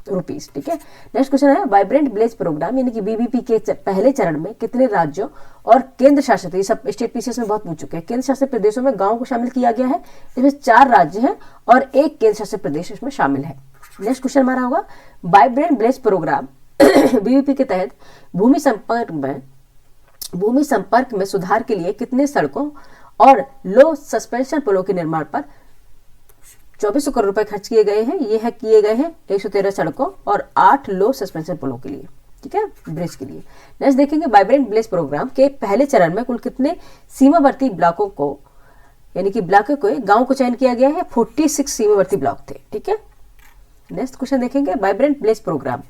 रुपीस। ठीक है, नेक्स्ट क्वेश्चन है, वाइब्रेंट ब्लेज प्रोग्राम यानी कि वीबीपी के पहले चरण में कितने राज्यों और केंद्र शासित, ये सब स्टेट पीसीएस में बहुत पूछ चुके हैं, केंद्र शासित प्रदेशों में गांवों को शामिल किया गया है? इसमें 4 राज्य हैं और एक केंद्र शासित प्रदेश इसमें शामिल है। नेक्स्ट क्वेश्चन हमारा होगा, वाइब्रेंट ब्लेज प्रोग्राम वीबीपी के तहत भूमि संपर्क में सुधार के लिए कितने सड़कों और लो सस्पेंशन पुलों के निर्माण पर 2400 करोड़ रुपए खर्च किए गए हैं? ये है किए गए हैं 113 सड़कों और 8 लो सस्पेंशन पुलों के लिए। ठीक है, ब्रिज के लिए। नेक्स्ट देखेंगे, वाइब्रेंट ब्लेज प्रोग्राम के पहले चरण में कुल कितने सीमावर्ती ब्लॉकों को, यानी कि ब्लॉकों को, गांव को चयन किया गया है? 46 सीमावर्ती ब्लॉक थे। ठीक है, नेक्स्ट क्वेश्चन देखेंगे, वाइब्रेंट ब्लेज प्रोग्राम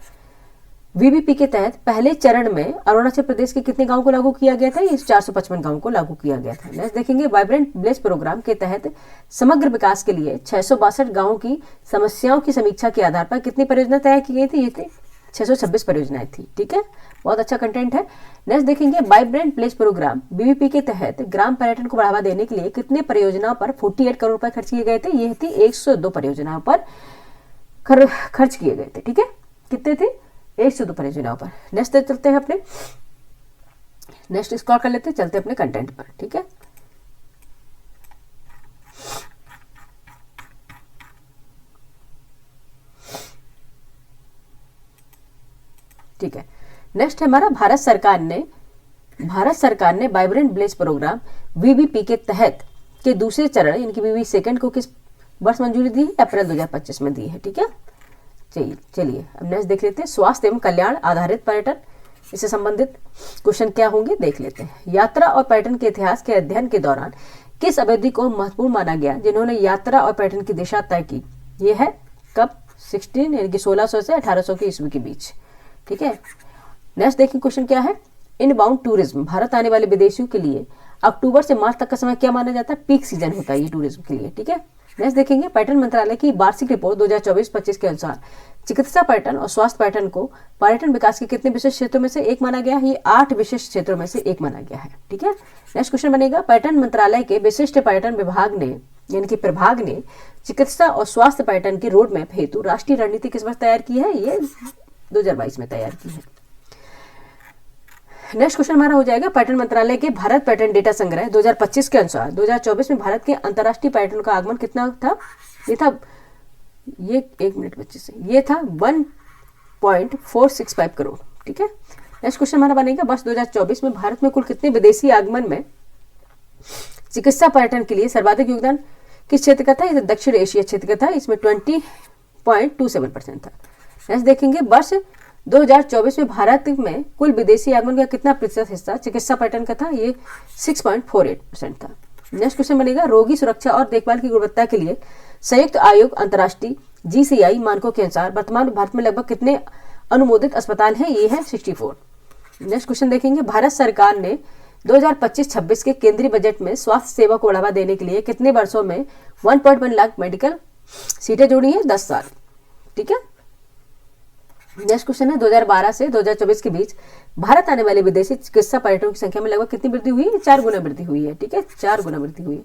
वीबीपी के तहत पहले चरण में अरुणाचल प्रदेश के कितने गांव को लागू किया गया था? ये 455 गांव को लागू किया गया था। नेक्स्ट देखेंगे, वाइब्रेंट ब्लेज प्रोग्राम के तहत समग्र विकास के लिए 662 गांवों की समस्याओं की समीक्षा के आधार पर कितनी परियोजना तैयार की गई थी? ये थी 626 परियोजनाएं थी। ठीक है, बहुत अच्छा कंटेंट है। नेक्स्ट देखेंगे, वाइब्रेंट ब्लेज प्रोग्राम बीबीपी के तहत ग्राम पर्यटन को बढ़ावा देने के लिए कितने परियोजनाओं पर 48 करोड़ रुपए खर्च किए गए थे? ये थी 102 परियोजनाओं पर खर्च किए गए थे। ठीक है, कितने थे? 102 परियोजनाओं पर। नेक्स्ट चलते हैं अपने, नेक्स्ट स्क्रॉल कर लेते हैं, चलते हैं अपने कंटेंट पर। ठीक है, ठीक है, नेक्स्ट है हमारा, भारत सरकार ने वाइब्रेंट ब्लेज प्रोग्राम वीबीपी के तहत के दूसरे चरण यानी कि वीबी सेकंड को किस वर्ष मंजूरी दी है? अप्रैल 2025 में दी है। ठीक है, चलिए अब नेक्स्ट देख लेते हैं, स्वास्थ्य एवं कल्याण आधारित पर्यटन, इससे संबंधित क्वेश्चन क्या होंगे देख लेते हैं। यात्रा और पर्यटन के इतिहास के अध्ययन के दौरान किस अवधि को महत्वपूर्ण माना गया जिन्होंने यात्रा और पर्यटन की दिशा तय की? ये है कब? 16 यानी कि 1600 से 1800 की ईस्वी के बीच। ठीक है, नेक्स्ट देखिए क्वेश्चन क्या है, इनबाउंड टूरिज्म भारत आने वाले विदेशियों के लिए अक्टूबर से मार्च तक का समय क्या माना जाता है? पीक सीजन होता है ये टूरिज्म के लिए। ठीक है, नेक्स्ट देखेंगे, पर्यटन मंत्रालय की वार्षिक रिपोर्ट 2024-25 के अनुसार चिकित्सा पर्यटन और स्वास्थ्य पर्यटन को पर्यटन विकास के कितने विशिष्ट क्षेत्रों में से एक माना गया है? ये 8 विशिष्ट क्षेत्रों में से एक माना गया है। ठीक है, नेक्स्ट क्वेश्चन बनेगा, पर्यटन मंत्रालय के विशिष्ट पर्यटन विभाग ने यानी कि प्रभाग ने चिकित्सा और स्वास्थ्य पर्यटन के रोड मैप हेतु राष्ट्रीय रणनीति किस वर्ष तैयार की है? ये 2022 में तैयार की है। नेक्स्ट क्वेश्चन हमारा हो जाएगा, पर्यटन मंत्रालय के भारत पर्यटन डेटा संग्रह 2025 के अनुसार 2024 में भारत के अंतर्राष्ट्रीय पर्यटन का आगमन कितना था? ये 1 मिनट बच्चे से ये था 1.465 करोड़। ठीक है, नेक्स्ट क्वेश्चन हमारा बनेगा, वर्ष 2024 में भारत में कुल कितने विदेशी आगमन में चिकित्सा पर्यटन के लिए सर्वाधिक योगदान किस क्षेत्र का था? ये दक्षिण एशिया क्षेत्र का था, इसमें 20.27% था। नेक्स्ट देखेंगे, वर्ष 2024 में भारत में कुल विदेशी आगमन का कितना प्रतिशत हिस्सा चिकित्सा पर्यटन का था? ये 6.48% था। नेक्स्ट क्वेश्चन बनेगा, रोगी सुरक्षा और देखभाल की गुणवत्ता के लिए संयुक्त आयोग अंतर्राष्ट्रीय GCI मानकों के अनुसार वर्तमान भारत में लगभग कितने अनुमोदित अस्पताल हैं? ये है 64। नेक्स्ट क्वेश्चन देखेंगे, भारत सरकार ने 2025-26 के केंद्रीय बजट में स्वास्थ्य सेवा को बढ़ावा देने के लिए कितने वर्षों में 1.1 लाख मेडिकल सीटें जोड़ी हैं? 10 साल। ठीक है, नेक्स्ट क्वेश्चन है, 2012 से 2024 के बीच भारत आने वाले विदेशी चिकित्सा पर्यटकों की संख्या में लगभग कितनी वृद्धि हुई है? 4 गुना वृद्धि हुई है। ठीक है, 4 गुना वृद्धि हुई है।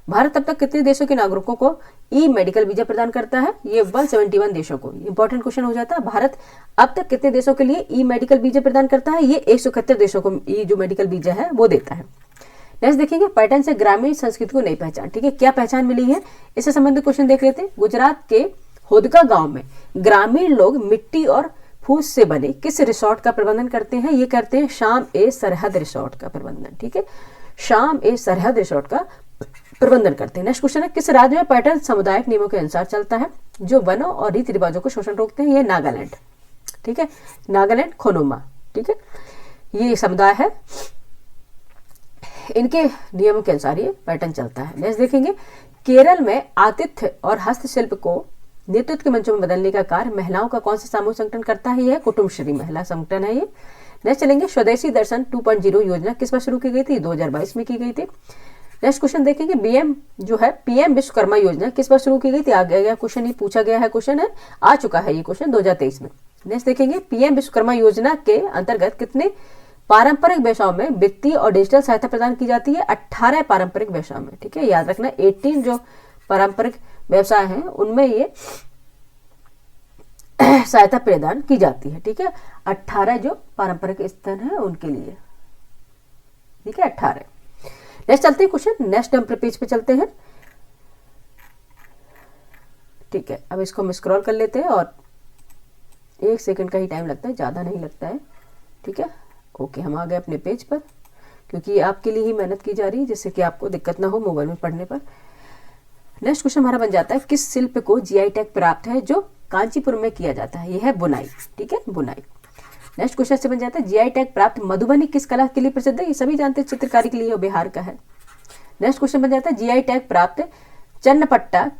भारत अब तक कितने देशों के नागरिकों को ई मेडिकल वीजा प्रदान करता है? ये 171 देशों को। इंपॉर्टेंट क्वेश्चन हो जाता है, भारत अब तक कितने देशों के लिए ई मेडिकल वीजा प्रदान करता है? ये 171 देशों को ई जो मेडिकल वीजा है वो देता है। नेक्स्ट देखेंगे, पर्यटन से ग्रामीण संस्कृति को नई पहचान। ठीक है, क्या पहचान मिली है? इससे संबंधित क्वेश्चन देख लेते हैं। गुजरात के होदका गांव में ग्रामीण लोग मिट्टी और फूस से बने किस रिसोर्ट का प्रबंधन करते हैं? ये करते हैं शाम ए सरहद रिसोर्ट का प्रबंधन। ठीक है, शाम ए सरहद रिसोर्ट का प्रबंधन करते हैं। नेक्स्ट क्वेश्चन है, किस राज्य में पर्यटन सामुदायिक नियमों के अनुसार चलता है जो वनों और रीति रिवाजों को शोषण रोकते हैं? ये नागालैंड। ठीक है, नागालैंड खोनोमा। ठीक है, ये समुदाय है, इनके नियमों के अनुसार ये पर्यटन चलता है। नेक्स्ट देखेंगे, केरल में आतिथ्य और हस्तशिल्प को नेतृत्व के मंचों में बदलने का कार्य महिलाओं का कौन सा सामूहिक संगठन करता है? यह कुटुम्बश्री महिला संगठन है ये। नेक्स्ट चलेंगे, स्वदेशी दर्शन 2.0 योजना किस बार शुरू की गई थी? 2022 में की गई थी। नेक्स्ट क्वेश्चन देखेंगे, पीएम विश्वकर्मा योजना किस बार शुरू की गई थी? आ गया क्वेश्चन, ये पूछा गया है, क्वेश्चन है, आ चुका है ये क्वेश्चन 2023 में। नेक्स्ट देखेंगे, पीएम विश्वकर्मा योजना के अंतर्गत कितने पारंपरिक व्यवसायों में वित्तीय और डिजिटल सहायता प्रदान की जाती है? 18 पारंपरिक व्यवसायों में। ठीक है, याद रखना 18 जो पारंपरिक व्यवसाय हैं उनमें ये सहायता प्रदान की जाती है। ठीक है, 18 जो पारंपरिक स्थल है उनके लिए। ठीक है, 18। नेक्स्ट चलते हैं क्वेश्चन, नेक्स्ट नंबर पेज पे चलते हैं। ठीक है, अब इसको हम स्क्रॉल कर लेते हैं और 1 सेकंड का ही टाइम लगता है, ज्यादा नहीं लगता है। ठीक है, ओके, हम आ गए अपने पेज पर, क्योंकि आपके लिए ही मेहनत की जा रही है जिससे कि आपको दिक्कत ना हो मोबाइल में पढ़ने पर। नेक्स्ट क्वेश्चन हमारा बन जाता है, किस शिल्प को जीआई टैग प्राप्त है जो कांचीपुर में किया जाता है? यह है बुनाई। ठीक है, बुनाई। नेक्स्ट क्वेश्चन से बन जाता है, जीआई टैग प्राप्त मधुबनी किस कला के लिए प्रसिद्ध है? ये सभी जानते हैं, चित्रकारी के लिए, और बिहार का है। नेक्स्ट क्वेश्चन बन जाता है, जीआई टैग प्राप्त चन्नपट्टा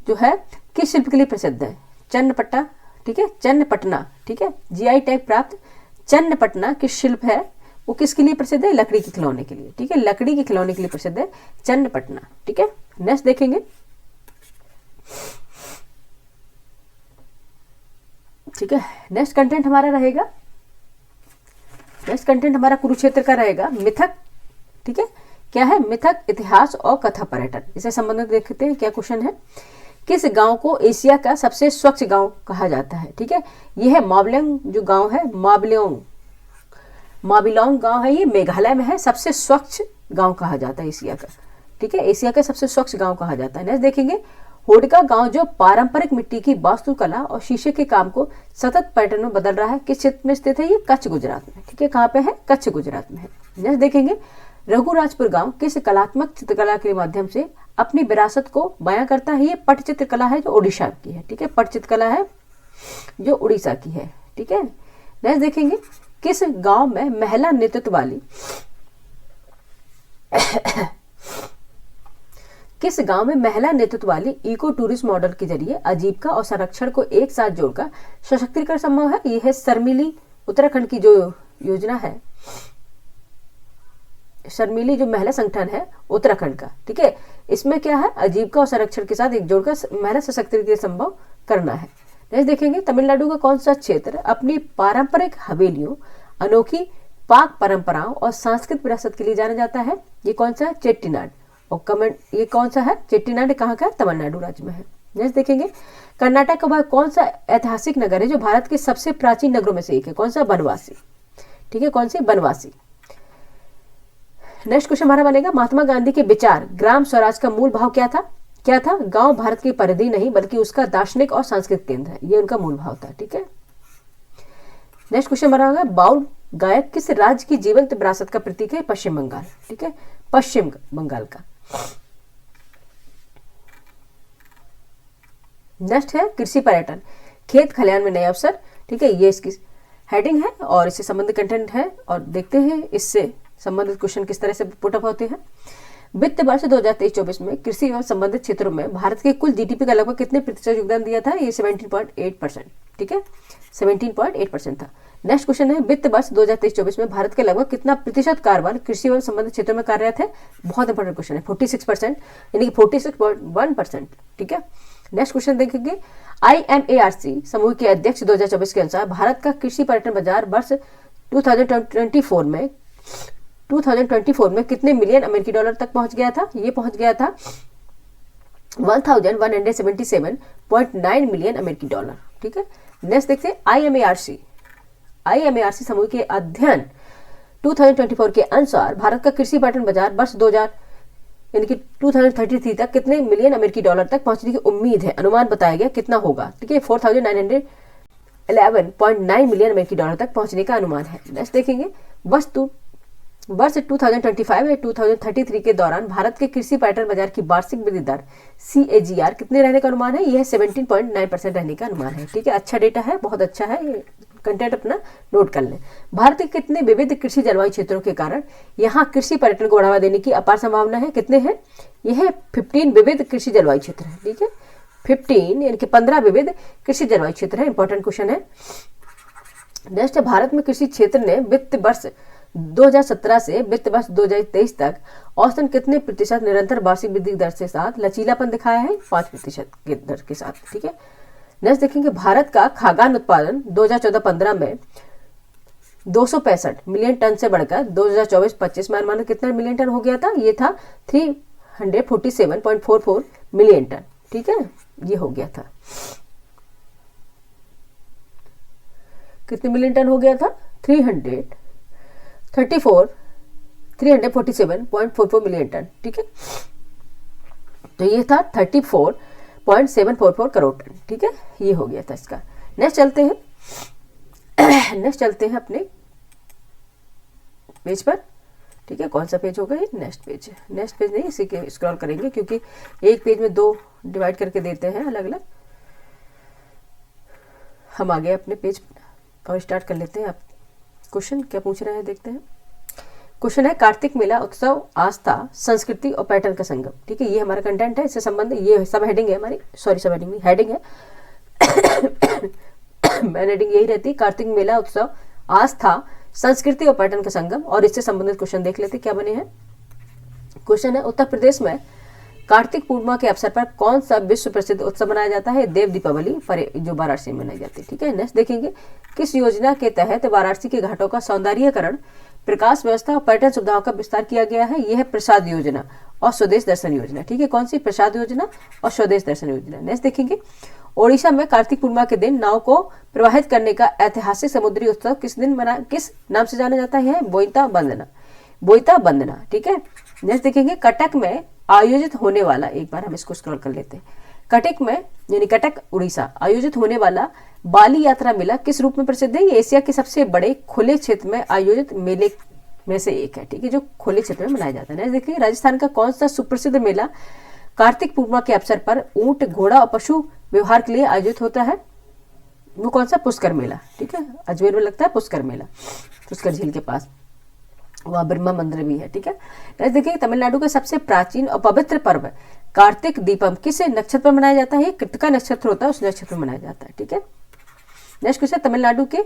जो है किस शिल्प के लिए प्रसिद्ध है? चन्नपट्टा। ठीक है, चन्नपटना। ठीक है, जीआई टैग प्राप्त चन्नपटना किस शिल्प है, वो किसके लिए प्रसिद्ध है? लकड़ी के खिलौने के लिए। ठीक है, लकड़ी के खिलौने के लिए प्रसिद्ध है चन्नपटना। ठीक है, नेक्स्ट देखेंगे, ठीक है, नेक्स्ट कंटेंट हमारा रहेगा, नेक्स्ट कंटेंट हमारा कुरुक्षेत्र का रहेगा, मिथक। ठीक है, क्या है? मिथक, इतिहास और कथा पर्यटन। इसे संबंधित देखते हैं क्या क्वेश्चन है। किस गांव को एशिया का सबसे स्वच्छ गांव कहा जाता है? ठीक है, यह है मावलिंग जो गांव है, माबिलोंग गांव है, ये मेघालय में है, सबसे स्वच्छ गांव कहा जाता है एशिया का। ठीक है, एशिया का सबसे स्वच्छ गांव कहा जाता है। नेक्स्ट देखेंगे, होडका गांव जो पारंपरिक मिट्टी की वास्तुकला और शीशे के काम को सतत पैटर्न में बदल रहा है, किस क्षेत्र में स्थित है? ये कच्छ गुजरात में। ठीक है, कहाँ पे है? कच्छ गुजरात में है। नेक्स्ट देखेंगे, रघुराजपुर गांव किस कलात्मक चित्रकला के माध्यम से अपनी विरासत को बयां करता है? ये पटचित्र कला है जो उड़ीसा की है। ठीक है, पटचित्र कला है जो उड़ीसा की है। ठीक है, नेक्स्ट देखेंगे, किस गांव में महिला नेतृत्व वाली किस गांव में महिला नेतृत्व वाली इको टूरिज्म मॉडल के जरिए आजीविका और संरक्षण को एक साथ जोड़कर सशक्तिकरण संभव है? यह है शर्मिली, उत्तराखंड की जो योजना है, शर्मिली जो महिला संगठन है उत्तराखंड का। ठीक है, इसमें क्या है? आजीविका और संरक्षण के साथ एक जोड़कर महिला सशक्तिकरण संभव करना है। नेक्स्ट देखेंगे, तमिलनाडु का कौन सा क्षेत्र अपनी पारंपरिक हवेलियों, अनोखी पाक परंपराओं और सांस्कृतिक विरासत के लिए जाना जाता है? ये कौन सा है? चेट्टीनाड। और कमेंट, ये कौन सा है? चेट्टीनाड कहाँ का है? तमिलनाडु राज्य में है। नेक्स्ट देखेंगे, कर्नाटक का वह कौन सा ऐतिहासिक नगर है जो भारत के सबसे प्राचीन नगरों में से एक है? कौन सा? बनवासी। ठीक है, कौन सी? बनवासी। नेक्स्ट क्वेश्चन हमारा बनेगा, महात्मा गांधी के विचार ग्राम स्वराज का मूल भाव क्या था? क्या था? गांव भारत की परिधि नहीं बल्कि उसका दार्शनिक और सांस्कृतिक केंद्र है, ये उनका मूल भाव था। ठीक है, नेक्स्ट क्वेश्चन हमारा होगा, बाउल गायक किस राज्य की जीवंत विरासत का प्रतीक है? पश्चिम बंगाल। ठीक है, पश्चिम बंगाल का। नेक्स्ट है कृषि पर्यटन, खेत खलिहान में नए अवसर। ठीक है, ये इसकी हेडिंग है और इससे संबंधित कंटेंट है, और देखते हैं इससे संबंधित क्वेश्चन किस तरह से पुटअप होते हैं। वित्त वर्ष 2023-24 में कृषि एवं संबंधित क्षेत्रों में भारत के कुल जीडीपी का लगभग कितने प्रतिशत योगदान दिया था? ये 17.8%। ठीक है, 17.8% था। नेक्स्ट क्वेश्चन है, वित्त वर्ष 2023-24 में भारत के लगभग कितना प्रतिशत कारोबार कृषि एवं संबंधित क्षेत्रों में कार्यरत है? बहुत इंपॉर्टेंट क्वेश्चन है, 46%, यानी कि 46.1%। ठीक है, नेक्स्ट क्वेश्चन देखेंगे, IMARC समूह के अध्यक्ष 2024 के अनुसार भारत का कृषि पर्यटन बाजार वर्ष 2024 में कितने मिलियन अमेरिकी डॉलर तक पहुंच गया था? ये पहुंच गया था 1177.9 मिलियन अमेरिकी डॉलर। ठीक है, नेक्स्ट देखते हैं, IMARC समूह के अध्ययन 2024 के अनुसार भारत का कृषि पर्यटन बाजार वर्ष यानी कि 2033 तक कितने मिलियन अमेरिकी डॉलर तक पहुंचने की उम्मीद है, अनुमान बताया गया कितना होगा। ठीक है, 4911.9 मिलियन अमेरिकी डॉलर तक पहुंचने का अनुमान है। नेक्स्ट देखेंगे, वर्ष 2025 या 2033 के दौरान भारत के कृषि पर्यटन बाजार की वार्षिक वृद्धि दर CAGR कितने रहने का अनुमान है? यह 17.9% रहने का अनुमान है। ठीक है, अच्छा डेटा है, बहुत अच्छा है, ये कंटेंट अपना नोट कर लें। भारत के कितने विविध कृषि जलवायु क्षेत्रों के कारण यहाँ कृषि पर्यटन को बढ़ावा देने की अपार संभावना है? कितने हैं? यह 15 विविध कृषि जलवायु क्षेत्र है। ठीक है, 15 यानी कि 15 विविध कृषि जलवायु क्षेत्र है। इंपॉर्टेंट क्वेश्चन है। नेक्स्ट, भारत में कृषि क्षेत्र ने वित्त वर्ष 2017 से वित्त वर्ष 2023 तक औसतन कितने प्रतिशत निरंतर वार्षिक वृद्धि दर के साथ लचीलापन दिखाया है? 5% के दर के साथ। ठीक है, नेक्स्ट देखेंगे, भारत का खाद्यान्न उत्पादन 2014-15 में 265 मिलियन टन से बढ़कर 2024-25 में अनुमानित कितना मिलियन टन हो गया था? ये था 347.44 मिलियन टन। ठीक है, ये हो गया था, कितने मिलियन टन हो गया था? 347.44 मिलियन टन। ठीक है, तो ये था 34.744 करोड़ टन। ठीक है, ये हो गया था इसका। नेक्स्ट चलते हैं अपने पेज पर। ठीक है, कौन सा पेज होगा ये? नेक्स्ट पेज नहीं, इसी के स्क्रॉल करेंगे क्योंकि एक पेज में 2 डिवाइड करके देते हैं अलग अलग। हम आ गए अपने पेज और स्टार्ट कर लेते हैं। आप क्वेश्चन क्या पूछ रहे हैं देखते हैं। क्वेश्चन है, कार्तिक मेला उत्सव आस्था संस्कृति और पर्यटन का संगम। ठीक है, ये हमारा कंटेंट है, इससे संबंध, ये सब हेडिंग है हमारी, सॉरी सब हेडिंग नहीं, हेडिंग है मैन हेडिंग यही रहती है, कार्तिक मेला उत्सव आस्था संस्कृति और पर्यटन का संगम। और इससे संबंधित क्वेश्चन देख लेते क्या बने हैं। क्वेश्चन है, उत्तर प्रदेश में कार्तिक पूर्णिमा के अवसर पर कौन सा विश्व प्रसिद्ध उत्सव मनाया जाता है? देव दीपावली जो वाराणसी में मनाई जाती है। ठीक है, नेक्स्ट देखेंगे, किस योजना के तहत वाराणसी के घाटों का सौंदर्यीकरण, प्रकाश व्यवस्था और पर्यटन सुविधाओं का विस्तार किया गया है? यह है प्रसाद योजना और स्वदेश दर्शन योजना। ठीक है, कौन सी? प्रसाद योजना और स्वदेश दर्शन योजना। नेक्स्ट देखेंगे, ओडिशा में कार्तिक पूर्णिमा के दिन नाव को प्रवाहित करने का ऐतिहासिक समुद्री उत्सव किस नाम से जाना जाता है? बोईता बंदना। ठीक है, नेक्स्ट देखेंगे, कटक में आयोजित होने वाला, एक बार हम इसको स्क्रॉल कर लेते हैं, कटक में यानी कटक उड़ीसा आयोजित होने वाला बाली यात्रा मेला किस रूप में प्रसिद्ध है? ये एशिया के सबसे बड़े खुले क्षेत्र में आयोजित मेले में से एक है। ठीक है, जो खुले क्षेत्र में मनाया जाता है। देखिए, राजस्थान का कौन सा सुप्रसिद्ध मेला कार्तिक पूर्णिमा के अवसर पर ऊंट, घोड़ा और पशु व्यवहार के लिए आयोजित होता है? वो कौन सा? पुष्कर मेला। ठीक है, अजमेर में लगता है पुष्कर मेला, पुष्कर झील के पास, वहाँ ब्रह्मा मंदिर भी है। ठीक है, नेक्स्ट देखिए, तमिलनाडु का सबसे प्राचीन और पवित्र पर्व कार्तिक दीपम किस नक्षत्र पर मनाया जाता है? कृतिका नक्षत्र होता है, उस नक्षत्र में मनाया जाता है। ठीक है, नेक्स्ट क्वेश्चन, तमिलनाडु के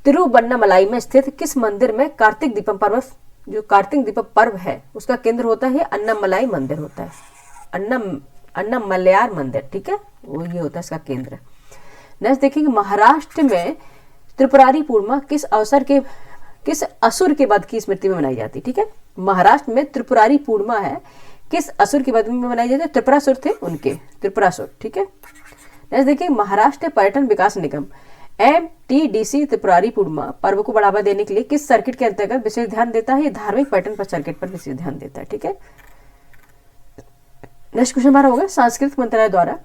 तिरुवन्नामलाई में स्थित किस मंदिर में कार्तिक दीपम पर्व, जो कार्तिक दीपम पर्व है उसका केंद्र होता है? अन्नमलाई मंदिर होता है, अन्नमलयार मंदिर। ठीक है, वो ये होता है इसका केंद्र। नेक्स्ट देखेंगे, महाराष्ट्र में त्रिपुरारी पूर्णिमा किस असुर के वध की स्मृति में मनाई जाती है? ठीक है, महाराष्ट्र में त्रिपुरारी पूर्णिमा है, किस असुर के वध में मनाई जाती है? त्रिपुरासुर थे उनके, त्रिपुरासुर। ठीक है, नेक्स्ट देखिए, महाराष्ट्र पर्यटन विकास निगम MTDC त्रिपुरारी पूर्णिमा पर्व को बढ़ावा देने के लिए किस सर्किट के अंतर्गत विशेष ध्यान देता है? ये धार्मिक पर्यटन पर सर्किट पर विशेष ध्यान देता है। ठीक है, नेक्स्ट क्वेश्चन हमारा होगा, सांस्कृतिक मंत्रालय द्वारा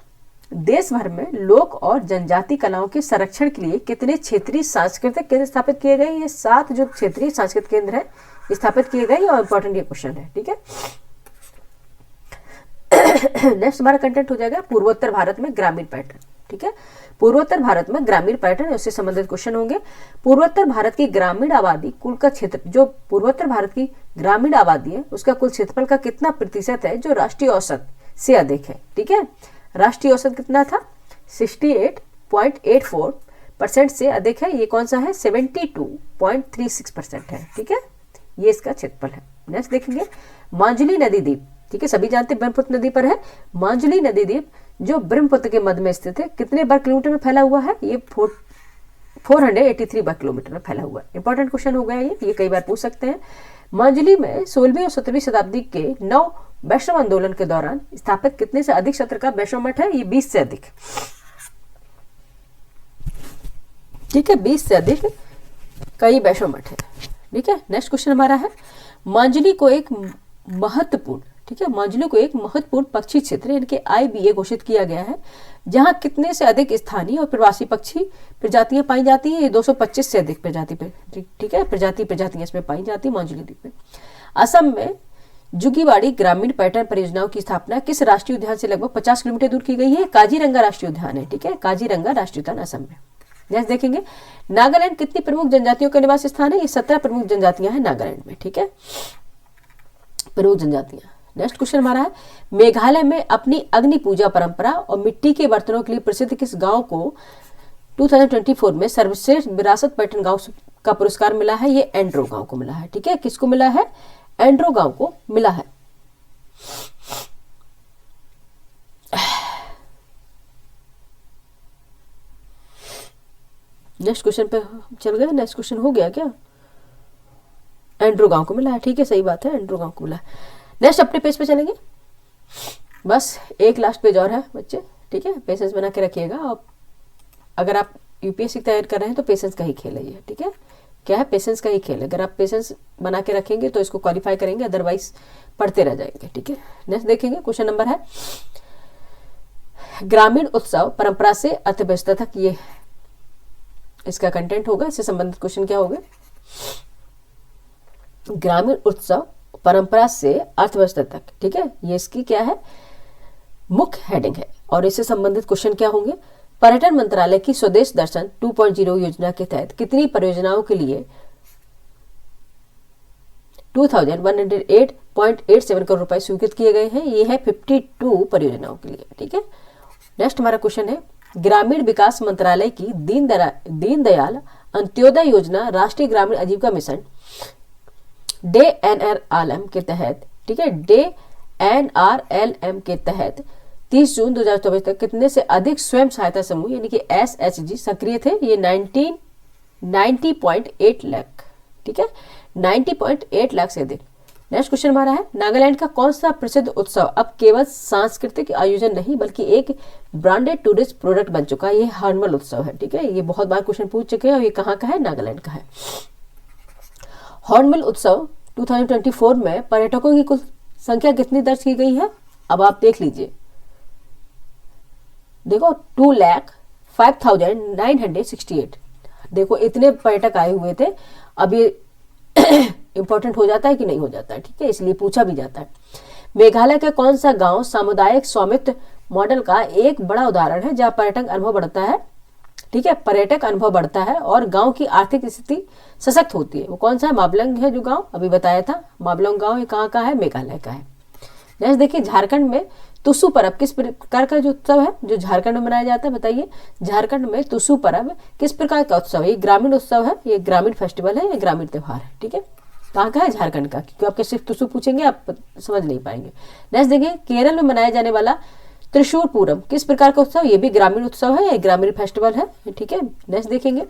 देश भर में लोक और जनजाति कलाओं के संरक्षण के लिए कितने क्षेत्रीय सांस्कृतिक केंद्र स्थापित किए गए? ये 7 जो क्षेत्रीय सांस्कृतिक केंद्र है स्थापित किए गए और इंपॉर्टेंट ये क्वेश्चन है। ठीक है, नेक्स्ट हमारा कंटेंट हो जाएगा पूर्वोत्तर भारत में ग्रामीण पर्यटन। ठीक है, पूर्वोत्तर भारत में ग्रामीण पर्यटन, उससे संबंधित क्वेश्चन होंगे। पूर्वोत्तर भारत की ग्रामीण आबादी कुल का क्षेत्र, जो पूर्वोत्तर भारत की ग्रामीण आबादी है उसका कुल क्षेत्रफल का कितना प्रतिशत है जो राष्ट्रीय औसत से अधिक है? ठीक है, राष्ट्रीय औसत कितना था? 68.84% से अधिक है। ये कौन सा है? 72.36% है। ठीक है, ये इसका क्षेत्रफल है। नेक्स्ट देखेंगे, मांजुली नदी द्वीप। ठीक है, सभी जानते हैं ब्रह्मपुत्र नदी पर है। मांजुली नदी द्वीप जो ब्रह्मपुत्र के मध्य में स्थित है, कितने वर्ग किलोमीटर में फैला हुआ है? ये 483 वर्ग किलोमीटर में फैला हुआ है। इंपॉर्टेंट क्वेश्चन हो गया ये कई बार पूछ सकते हैं। मांजुली में 16वीं और 17वीं शताब्दी के 9 वैष्णव आंदोलन के दौरान स्थापित कितने से अधिक क्षेत्र का वैष्णव मठ है? ये 20 से अधिक। ठीक है, 20 से अधिक कई वैष्णव मठ है। ठीक है, नेक्स्ट क्वेश्चन हमारा है, मांजुली को एक महत्वपूर्ण, ठीक है, माजुली को एक महत्वपूर्ण पक्षी क्षेत्र यानी कि IBA घोषित किया गया है, जहां कितने से अधिक स्थानीय और प्रवासी पक्षी प्रजातियां पाई जाती हैं। ये 225 से अधिक प्रजाति पे, ठीक है, प्रजातियां इसमें पाई जाती है माजुली द्वीप में। असम में जुगीवाड़ी ग्रामीण पर्यटन परियोजनाओं की स्थापना किस राष्ट्रीय उद्यान से लगभग 50 किलोमीटर दूर की गई है? काजीरंगा राष्ट्रीय उद्यान है, ठीक है, काजीरंगा राष्ट्रीय उद्यान असम में। नेक्स्ट देखेंगे, नागालैंड कितनी प्रमुख जनजातियों का निवास स्थान है? ये 17 प्रमुख जनजातियां हैं नागालैंड में, ठीक है, प्रमुख जनजातियां। नेक्स्ट क्वेश्चन हमारा है, मेघालय में अपनी अग्नि पूजा परंपरा और मिट्टी के बर्तनों के लिए प्रसिद्ध किस गांव को 2024 में सर्वश्रेष्ठ विरासत पर्यटन गांव का पुरस्कार मिला है? ये एंड्रो गांव को मिला है, ठीक है, किसको मिला है? एंड्रो गांव को मिला है। नेक्स्ट क्वेश्चन पे चल गए, नेक्स्ट क्वेश्चन हो गया क्या? एंड्रो गांव को मिला है, ठीक है, सही बात है, एंड्रो गांव को मिला है। नेक्स्ट अपने पेज पे चलेंगे, बस एक लास्ट पेज और है बच्चे, ठीक है, पेशेंस बना के रखिएगा। और अगर आप यूपीएससी तैयार कर रहे हैं तो पेशेंस का ही खेल है ये, ठीक है, क्या है? पेशेंस का ही खेल है। अगर आप पेशेंस बना के रखेंगे तो इसको क्वालिफाई करेंगे, अदरवाइज पढ़ते रह जाएंगे, ठीक है। नेक्स्ट देखेंगे, क्वेश्चन नंबर है, ग्रामीण उत्सव परंपरा से अर्थव्यवस्था तक, ये इसका कंटेंट होगा, इससे संबंधित क्वेश्चन क्या होगा? ग्रामीण उत्सव परंपरा से अर्थव्यवस्था तक, ठीक है, ये इसकी क्या है? मुख्य हेडिंग है। और इससे संबंधित क्वेश्चन क्या होंगे? पर्यटन मंत्रालय की स्वदेश दर्शन 2.0 योजना के तहत कितनी परियोजनाओं के लिए 2108.87 करोड़ रुपए स्वीकृत किए गए हैं? ये है 52 परियोजनाओं के लिए, ठीक है। नेक्स्ट हमारा क्वेश्चन है, ग्रामीण विकास मंत्रालय की दीनदयाल अंत्योदय योजना राष्ट्रीय ग्रामीण आजीविका मिशन DNRLM के तहत, ठीक है, DNRLM के तहत 30 जून 2024 तक कितने से अधिक स्वयं सहायता समूह यानी कि SHG सक्रिय थे? ये 90.8 लाख, ठीक है, 90.8 लाख से अधिक। नेक्स्ट क्वेश्चन हमारा है, नागालैंड का कौन सा प्रसिद्ध उत्सव अब केवल सांस्कृतिक आयोजन नहीं बल्कि एक ब्रांडेड टूरिस्ट प्रोडक्ट बन चुका है? ये हॉर्नबिल उत्सव है, ठीक है, ये बहुत बार क्वेश्चन पूछ चुके हैं और ये कहाँ का है? नागालैंड का है। हॉर्नबिल उत्सव 2024 में पर्यटकों की कुल संख्या कितनी दर्ज की गई है? अब आप देख लीजिए, देखो 2,05,968, देखो इतने पर्यटक आए हुए थे। अब ये इंपॉर्टेंट हो जाता है कि नहीं हो जाता है, ठीक है, इसलिए पूछा भी जाता है। मेघालय का कौन सा गांव सामुदायिक स्वामित्व मॉडल का एक बड़ा उदाहरण है जहां पर्यटक अनुभव बढ़ता है, ठीक है, पर्यटक अनुभव बढ़ता है और गांव की आर्थिक स्थिति सशक्त होती है? वो कौन सा है? माबलंग है जो गांव अभी बताया था, माबलंग गांव, ये कहाँ का है? मेघालय का है। नेक्स्ट देखिए, झारखंड में तुसु पर्व किस प्रकार का जो उत्सव है जो झारखंड में मनाया जाता है? बताइए, झारखंड में तुसु पर्व किस प्रकार का उत्सव है? ये ग्रामीण उत्सव है, ये ग्रामीण फेस्टिवल है, ये ग्रामीण त्योहार है, ठीक है। कहाँ का है? झारखंड का, क्योंकि आपके सिर्फ तुसु पूछेंगे आप समझ नहीं पाएंगे। नेक्स्ट देखिए, केरल में मनाया जाने वाला त्रिशूर पूरम किस प्रकार का उत्सव? ये भी ग्रामीण उत्सव है, ये ग्रामीण फेस्टिवल है, ठीक है। नेक्स्ट देखेंगे,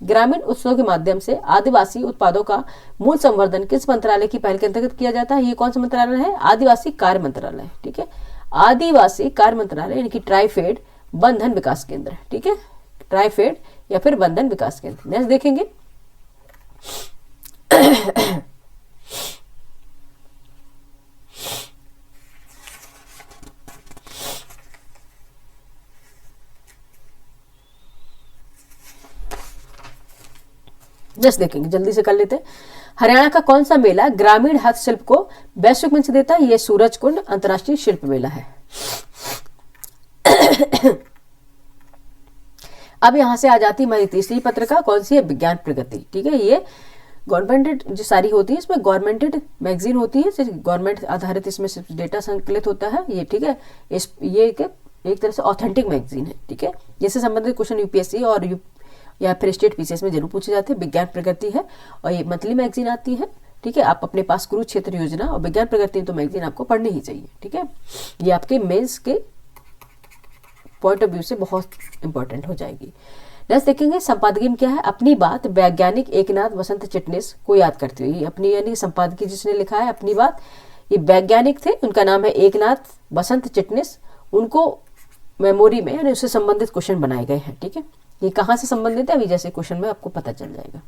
ग्रामीण उत्सव के माध्यम से आदिवासी उत्पादों का मूल संवर्धन किस मंत्रालय की पहल के अंतर्गत किया जाता है? ये कौन सा मंत्रालय है? आदिवासी कार्य मंत्रालय, ठीक है, आदिवासी कार्य मंत्रालय यानी कि ट्राइफेड बंधन विकास केंद्र, ठीक है, ट्राइफेड या फिर बंधन विकास केंद्र। नेक्स्ट देखेंगे, जस्ट देखेंगे, जल्दी से कर लेते हैं। हरियाणा का कौन सा मेला ग्रामीण हस्तशिल्प को वैश्विक मंच देता है? ये सूरज कुंड अंतर्राष्ट्रीय शिल्प मेला है। अब यहां से आ जाती हमारी तीसरी पत्रिका, कौन सी है? विज्ञान प्रगति, ठीक है, ये गवर्नमेंटेड जो सारी होती है, इसमें गवर्नमेंटेड मैगजीन होती है, सिर्फ गवर्नमेंट आधारित इसमें सिर्फ डेटा संकलित होता है ये, ठीक है, ये एक तरह से ऑथेंटिक मैगजीन है, ठीक है। जिससे संबंधित क्वेश्चन यूपीएससी और या फिर स्टेट पीसीएस में जरूर पूछे जाते हैं। विज्ञान प्रगति है और ये मंथली मैगजीन आती है, ठीक है। आप अपने पास कुरुक्षेत्र योजना और विज्ञान प्रगति तो मैगजीन आपको पढ़नी ही चाहिए, ठीक है। ये आपके मेंस के पॉइंट ऑफ व्यू से बहुत इंपॉर्टेंट हो जाएगी। नेक्स्ट देखेंगे, संपादकीय क्या है? अपनी बात वैज्ञानिक एकनाथ वसंत चिटनिस को याद करते हुए, अपनी यानी संपादकीय जिसने लिखा है अपनी बात, ये वैज्ञानिक थे, उनका नाम है एकनाथ वसंत चिटनिस, उनको मेमोरी में यानी उससे संबंधित क्वेश्चन बनाए गए हैं, ठीक है। ये कहाँ से संबंधित है अभी जैसे क्वेश्चन में आपको पता चल जाएगा।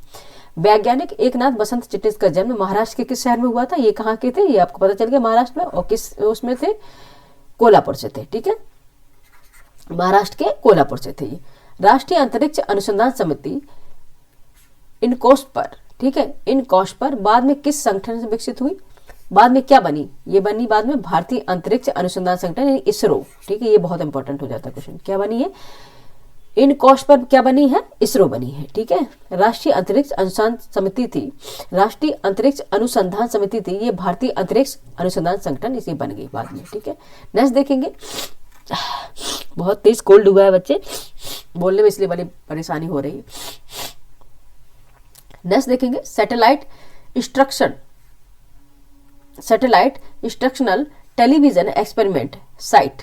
वैज्ञानिक एकनाथ बसंत चिटनिस का जन्म महाराष्ट्र के किस शहर में हुआ था, ये कहाँ के थे, ये आपको पता चल गया महाराष्ट्र में, और किस उसमें थे, कोल्हापुर से थे। ठीक है, महाराष्ट्र के कोल्हापुर से थे ये। राष्ट्रीय अंतरिक्ष अनुसंधान समिति इनकोस पर, ठीक है, इनकोस पर बाद में किस संगठन से विकसित हुई, बाद में क्या बनी, ये बनी बाद में भारतीय अंतरिक्ष अनुसंधान संगठन यानी इसरो। ठीक है, ये बहुत इंपॉर्टेंट हो जाता है क्वेश्चन, क्या बनी है, इनकोस पर क्या बनी है, इसरो बनी है। ठीक है, राष्ट्रीय अंतरिक्ष अनुसंधान समिति थी, राष्ट्रीय अंतरिक्ष अनुसंधान समिति थी, ये भारतीय अंतरिक्ष अनुसंधान संगठन इसी बन गई बाद में। ठीक है, नेक्स्ट देखेंगे, बहुत तेज कोल्ड हुआ है बच्चे, बोलने में इसलिए बड़ी परेशानी हो रही है। नेक्स्ट देखेंगे, satellite instructional television experiment site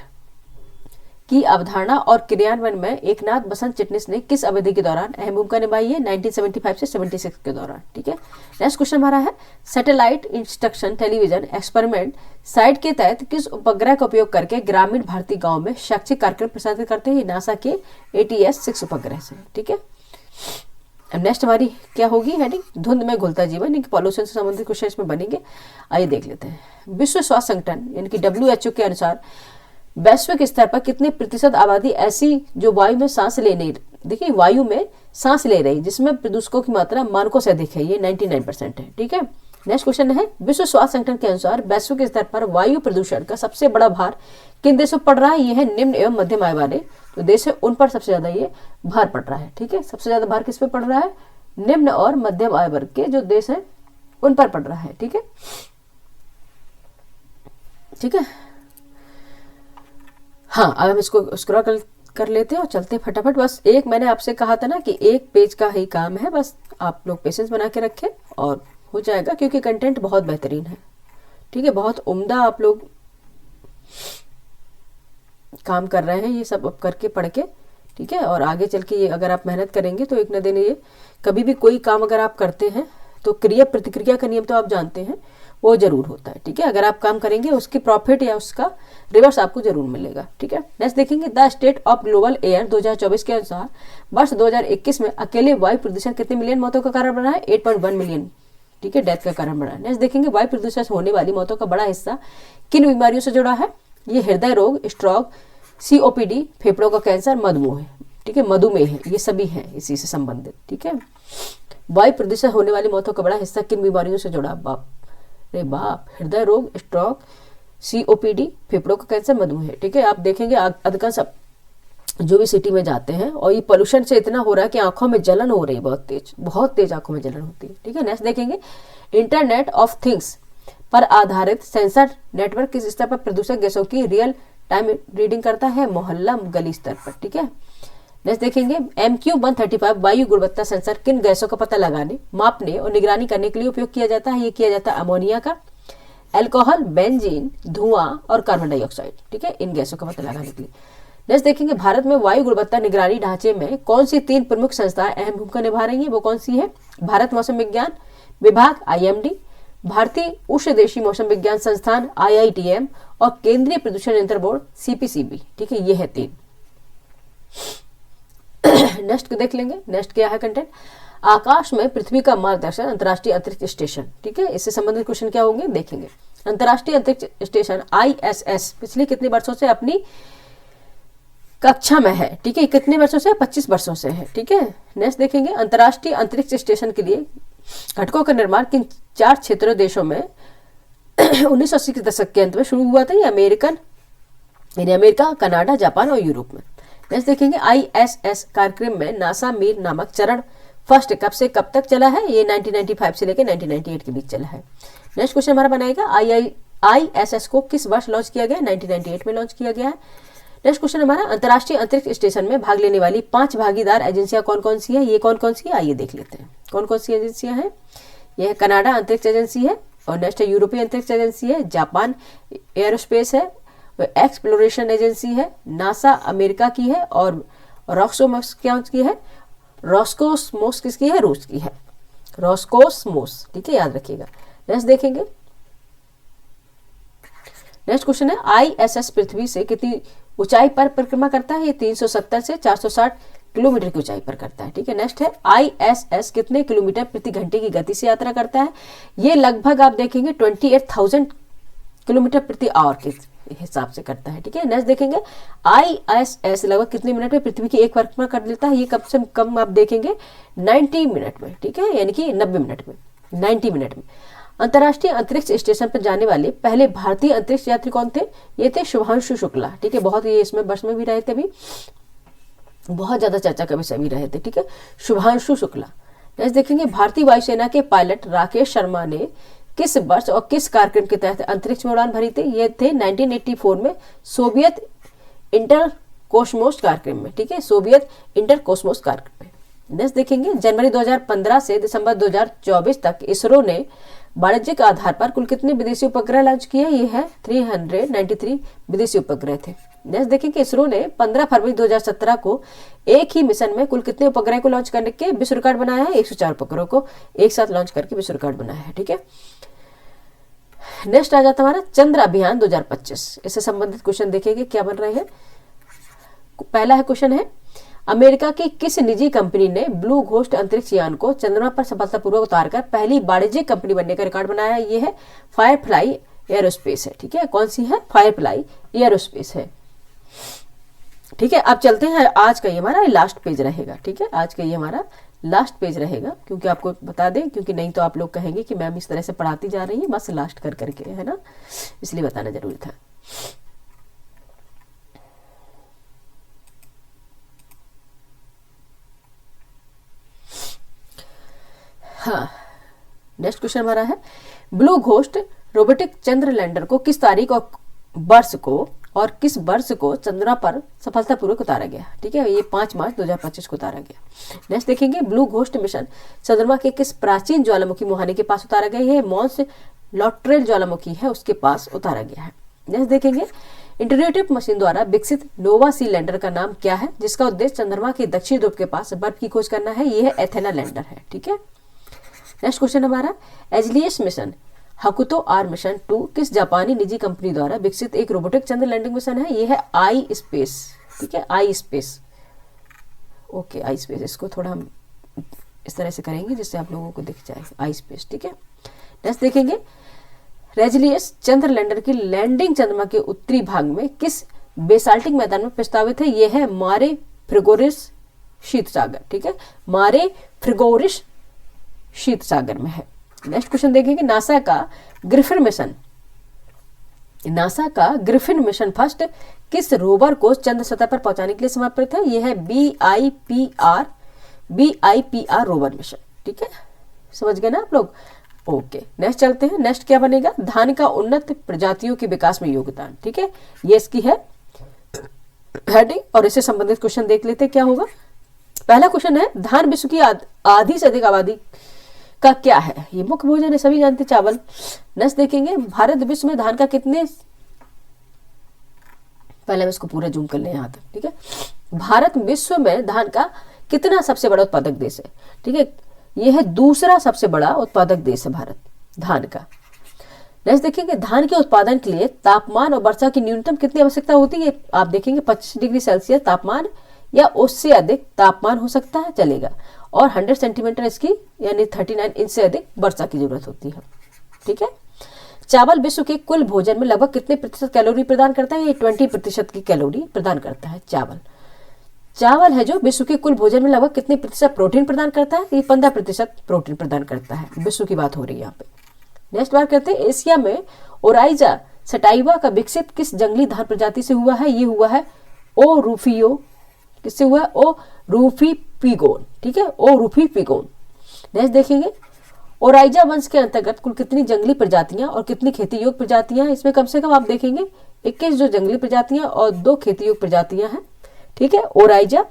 की अवधारणा और क्रियान्वयन में एकनाथ बसंत चिटनिस ने किस अवधि के दौरान अहम भूमिका निभाई है, 1975 से 76 के दौरान। ठीक है, नेक्स्ट क्वेश्चन हमारा है, satellite instruction television experiment site के तहत किस उपग्रह का उपयोग करके ग्रामीण भारतीय गांव में शैक्षिक कार्यक्रम प्रसारित करते हैं, नासा के ATS-6 उपग्रह से। ठीक है, अब नेक्स्ट हमारी क्या होगी हेडिंग, धुंध में घुलता जीवन, पॉल्यूशन से संबंधित क्वेश्चन इसमें बनेंगे। आइए देख लेते हैं। विश्व स्वास्थ्य संगठन यानी कि WHO के अनुसार वैश्विक स्तर पर कितने प्रतिशत आबादी ऐसी जो वायु में सांस ले नहीं, देखिए वायु में सांस ले रही जिसमें प्रदूषकों की मात्रा मानकों से अधिक है, ये 99% है। ठीक है, नेक्स्ट क्वेश्चन है, विश्व स्वास्थ्य संगठन के अनुसार वैश्विक स्तर पर वायु प्रदूषण का सबसे बड़ा भार किन देशों पर पड़ रहा है, ये है निम्न एवं मध्यम आय वाले तो देश है, उन पर सबसे ज्यादा ये भार पड़ रहा है। ठीक है, सबसे ज्यादा भार किस पे पड़ रहा है, निम्न और मध्यम आय वर्ग के जो देश है उन पर पड़ रहा है। ठीक है, ठीक है, हाँ अब हम इसको स्क्रॉल कर लेते हैं और चलते हैं फटाफट। बस एक मैंने आपसे कहा था ना कि एक पेज का ही काम है, बस आप लोग पेशेंस बना के रखें और हो जाएगा, क्योंकि कंटेंट बहुत बेहतरीन है। ठीक है, बहुत उम्दा आप लोग काम कर रहे हैं ये सब अब करके पढ़ के। ठीक है, और आगे चल के ये अगर आप मेहनत करेंगे तो एक न दिन ये कभी भी कोई काम अगर आप करते हैं तो क्रिया प्रतिक्रिया का नियम तो आप जानते हैं वो जरूर होता है। ठीक है, अगर आप काम करेंगे उसकी प्रॉफिट या उसका रिवर्स आपको जरूर मिलेगा। ठीक है, नेक्स्ट देखेंगे, the state of global air 2024 के अनुसार वर्ष 2021 में अकेले वायु प्रदूषण कितने मिलियन मौतों का कारण बना है, 8.1 मिलियन। ठीक है, डेथ का कारण बना है। नेक्स्ट देखेंगे, वायु प्रदूषण से होने वाली मौतों का बड़ा हिस्सा किन बीमारियों से जुड़ा है, ये हृदय रोग, स्ट्रोक, COPD, फेफड़ों का कैंसर, मधुमेह। ठीक है, मधुमेह है, ये सभी हैं इसी से संबंधित। ठीक है, वायु प्रदूषण होने वाली मौतों का बड़ा हिस्सा किन बीमारियों से जुड़ा, बाप रे बाप, हृदय रोग, स्ट्रोक, COPD, फेफड़ों का कैंसर, मधुमेह। ठीक है, आप देखेंगे अधिकांश जो भी सिटी में जाते हैं और ये पोल्यूशन से इतना हो रहा है कि आंखों में जलन हो रही है, बहुत तेज आंखों में जलन होती है। ठीक है, नेक्स्ट देखेंगे, इंटरनेट ऑफ थिंग्स पर आधारित सेंसर नेटवर्क किस स्तर पर प्रदूषक गैसों की रियल टाइम रीडिंग करता है, मोहल्ला गली स्तर पर। ठीक है, नेक्स्ट देखेंगे, MQ-135 वायु गुणवत्ता सेंसर किन गैसों का पता लगाने, मापने और निगरानी करने के लिए उपयोग किया जाता है, ये किया जाता है अमोनिया का, अल्कोहल, बेंजीन, धुआं और कार्बन डाइऑक्साइड। ठीक है, इन गैसों का पता लगाने के लिए। नेक्स्ट देखेंगे, भारत में वायु गुणवत्ता निगरानी ढांचे में कौन सी 3 प्रमुख संस्थाएं अहम भूमिका निभा रही हैं, वो कौन सी है, भारत मौसम विज्ञान विभाग IMD, भारतीय उष्णदेशीय मौसम विज्ञान संस्थान IITM और केंद्रीय प्रदूषण नियंत्रण बोर्ड CPCB। ठीक है, ये है 3। नेक्स्ट देख लेंगे, नेक्स्ट क्या है कंटेंट, आकाश में पृथ्वी का मार्गदर्शन अंतर्राष्ट्रीय अंतरिक्ष स्टेशन। ठीक है, इससे संबंधित क्वेश्चन क्या होंगे देखेंगे। अंतर्राष्ट्रीय अंतरिक्ष स्टेशन ISS पिछले कितने वर्षों से अपनी कक्षा में है। ठीक है, कितने वर्षों से, 25 वर्षों से है। ठीक है, नेक्स्ट देखेंगे, अंतर्राष्ट्रीय अंतरिक्ष स्टेशन के लिए घटकों का निर्माण किन 4 क्षेत्रों देशों में 1980 के दशक के अंत में शुरू हुआ था, ये अमेरिका, कनाडा, जापान और यूरोप में। नेक्स्ट देखेंगे, ISS कार्यक्रम में नासा मीर नामक चरण फर्स्ट कब से कब तक चला है, ये 1995 से लेकर 1998 के बीच चला है। नेक्स्ट क्वेश्चन हमारा बनाएगा, ISS को किस वर्ष लॉन्च किया गया, 1998 में लॉन्च किया गया है। नेक्स्ट क्वेश्चन हमारा, अंतर्राष्ट्रीय अंतरिक्ष स्टेशन में भाग लेने वाली 5 भागीदार एजेंसियां कौन कौन सी है, ये कौन कौन सी है, आइए देख लेते हैं कौन कौन सी एजेंसियां हैं। यह कनाडा अंतरिक्ष एजेंसी है, और नेक्स्ट यूरोपीय अंतरिक्ष एजेंसी है, जापान एयरोस्पेस है, एक्सप्लोरेशन एजेंसी है, नासा अमेरिका की है, और रॉस्कोमोस की है, रॉस्कोसमोस किसकी है, रूस की है, रॉस्कोसमोस। ठीक है, याद रखिएगा। नेक्स्ट देखेंगे, नेक्स्ट क्वेश्चन है, ISS पृथ्वी से कितनी ऊंचाई पर परिक्रमा करता है, ये 370 से 460 किलोमीटर की ऊंचाई पर करता है। ठीक है, नेक्स्ट है ISS कितने किलोमीटर प्रति घंटे की गति से यात्रा करता है? ये लगभग आप देखेंगे 28,000 किलोमीटर प्रति आवर के हिसाब से करता है। ठीक है, नेक्स्ट देखेंगे ISS लगभग कितने मिनट में पृथ्वी की एक वर्ग में कर लेता है? ये कम से कम आप देखेंगे 90 मिनट में। ठीक है, यानी कि 90 मिनट में, 90 मिनट में। अंतर्राष्ट्रीय अंतरिक्ष स्टेशन पर जाने वाले पहले भारतीय अंतरिक्ष यात्री कौन थे? ये थे शुभांशु शुक्ला। ठीक है, बहुत ये इसमें वर्ष में भी रहे थे, अभी बहुत ज्यादा चर्चा का विषय भी रहे थे। ठीक है, शुभांशु शुक्ला। नेक्स्ट देखेंगे भारतीय वायुसेना के पायलट राकेश शर्मा ने किस वर्ष और किस कार्यक्रम के तहत अंतरिक्ष में उड़ान भरी थी? ये थे 1984 में सोवियत इंटर कोस्मोस कार्यक्रम में। ठीक है, सोवियत इंटर कोस्मोस कार्यक्रम में। नेक्स्ट देखेंगे जनवरी 2015 से दिसंबर 2024 तक इसरो ने वाणिज्यिक आधार पर कुल कितने विदेशी उपग्रह लॉन्च किए? ये है 393 विदेशी उपग्रह थे। नेक्स्ट देखेंगे इसरो ने 15 फरवरी 2017 को एक ही मिशन में कुल कितने उपग्रह को लॉन्च करने के विश्व रिकॉर्ड बनाया है? 104 उपग्रहों को एक साथ लॉन्च करके विश्व रिकॉर्ड बनाया है। ठीक है, नेक्स्ट आ जाता हमारा चंद्र अभियान 2025। इससे संबंधित क्वेश्चन देखेंगे क्या बन रहे हैं। पहला है क्वेश्चन है अमेरिका की किस निजी कंपनी ने ब्लू घोस्ट अंतरिक्ष यान को चंद्रमा पर सफलतापूर्वक उतारकर पहली वाणिज्यिक कंपनी बनने का रिकॉर्ड बनाया है? ये है फायरफ्लाई एरोस्पेस है। ठीक है, कौन सी है? फायरफ्लाई एरोस्पेस है। ठीक है, अब चलते हैं। आज का ये हमारा लास्ट पेज रहेगा। ठीक है, आज का ये हमारा लास्ट पेज रहेगा, क्योंकि आपको बता दें, क्योंकि नहीं तो आप लोग कहेंगे कि मैम इस तरह से पढ़ाती जा रही है बस लास्ट कर करके, है ना, इसलिए बताना जरूरी था। हाँ, नेक्स्ट क्वेश्चन हमारा है ब्लू घोस्ट रोबोटिक चंद्र लैंडर को किस तारीख और वर्ष को और किस वर्ष को चंद्रमा पर सफलतापूर्वक उतारा गया? ठीक है, ये 5 मार्च 2025 को उतारा गया। नेक्स्ट देखेंगे ब्लू घोस्ट मिशन चंद्रमा के किस प्राचीन ज्वालामुखी मुहाने के पास उतारा गया है? मॉन्स लॉट्रेल ज्वालामुखी है, उसके पास उतारा गया है। नेक्स्ट देखेंगे इंटरएक्टिव मशीन द्वारा विकसित नोवा सी लैंडर का नाम क्या है, जिसका उद्देश्य चंद्रमा के दक्षिणी ध्रुव के पास बर्फ की खोज करना है? ये है एथेना लैंडर है। ठीक है, नेक्स्ट क्वेश्चन हमारा एजलियस मिशन हकुतो आर मिशन 2 किस जापानी निजी कंपनी द्वारा विकसित एक रोबोटिक चंद्र लैंडिंग मिशन है? ये है आई स्पेस। ठीक है, आई स्पेस। ओके, आई स्पेस, इसको थोड़ा हम इस तरह से करेंगे जिससे आप लोगों को दिख जाए आई स्पेस। ठीक है, नेक्स्ट देखेंगे रेजलियस चंद्र लैंडर की लैंडिंग चंद्रमा के उत्तरी भाग में किस बेसाल्टिक मैदान में प्रस्तावित है? ये है मारे फ्रिगोरिस शीत सागर। ठीक है, मारे फ्रिगोरिस शीत सागर में है। नेक्स्ट क्वेश्चन देखेंगे नासा का ग्रिफिन मिशन फर्स्ट किस रोवर को चंद्र सतह पर पहुंचाने के लिए समर्पित है? यह है BIPR रोवर मिशन। ठीक है, समझ गए ना आप लोग? ओके, नेक्स्ट चलते हैं। नेक्स्ट क्या बनेगा? धान का उन्नत प्रजातियों के विकास में योगदान। ठीक है, ये इसकी है हेडिंग और इससे संबंधित क्वेश्चन देख लेते क्या होगा। पहला क्वेश्चन है धान विश्व की आधी से अधिक आबादी का क्या है? ये मुख्य भोजन है, सभी जानते चावल। नेक्स्ट देखेंगे भारत विश्व में धान का कितने, पहले हम इसको पूरा जूम कर ले यहां तक। ठीक है, भारत विश्व में धान का कितना सबसे बड़ा उत्पादक देश है? ठीक है, यह है दूसरा सबसे बड़ा उत्पादक देश है भारत धान का। नेक्स्ट देखेंगे धान के उत्पादन के लिए तापमान और वर्षा की न्यूनतम कितनी आवश्यकता होती है? आप देखेंगे 25 डिग्री सेल्सियस तापमान या उससे अधिक तापमान हो सकता है, चलेगा। और 100 सेंटीमीटर इसकी यानी 39 इंच से अधिक वर्षा की जरूरत होती है। ठीक है, चावल विश्व के कुल भोजन में लगभग कितने प्रतिशत कैलोरी प्रदान करता है? ये 20% की कैलोरी प्रदान करता है चावल है जो विश्व के कुल भोजन में लगभग कितने प्रतिशत प्रोटीन प्रदान करता है? ये 15% प्रोटीन प्रदान करता है। विश्व की बात हो रही है यहाँ पे। नेक्स्ट बात करते हैं एशिया में ओराइजा सटाइवा का विकसित किस जंगली धान प्रजाति से हुआ है? ये हुआ है ओ रूफियो। किससे हुआ है? ओ रूफी पिगोन। ठीक है, ओ रूफी पिगोन। नेक्स्ट देखेंगे ओराइजा वंश के अंतर्गत कुल कितनी जंगली प्रजातियां और कितनी खेती योग्य प्रजातियां हैं? इसमें कम से कम आप देखेंगे 21 जो जंगली प्रजातियां और 2 खेती योग्य प्रजातियां हैं। ठीक है, ओराइजा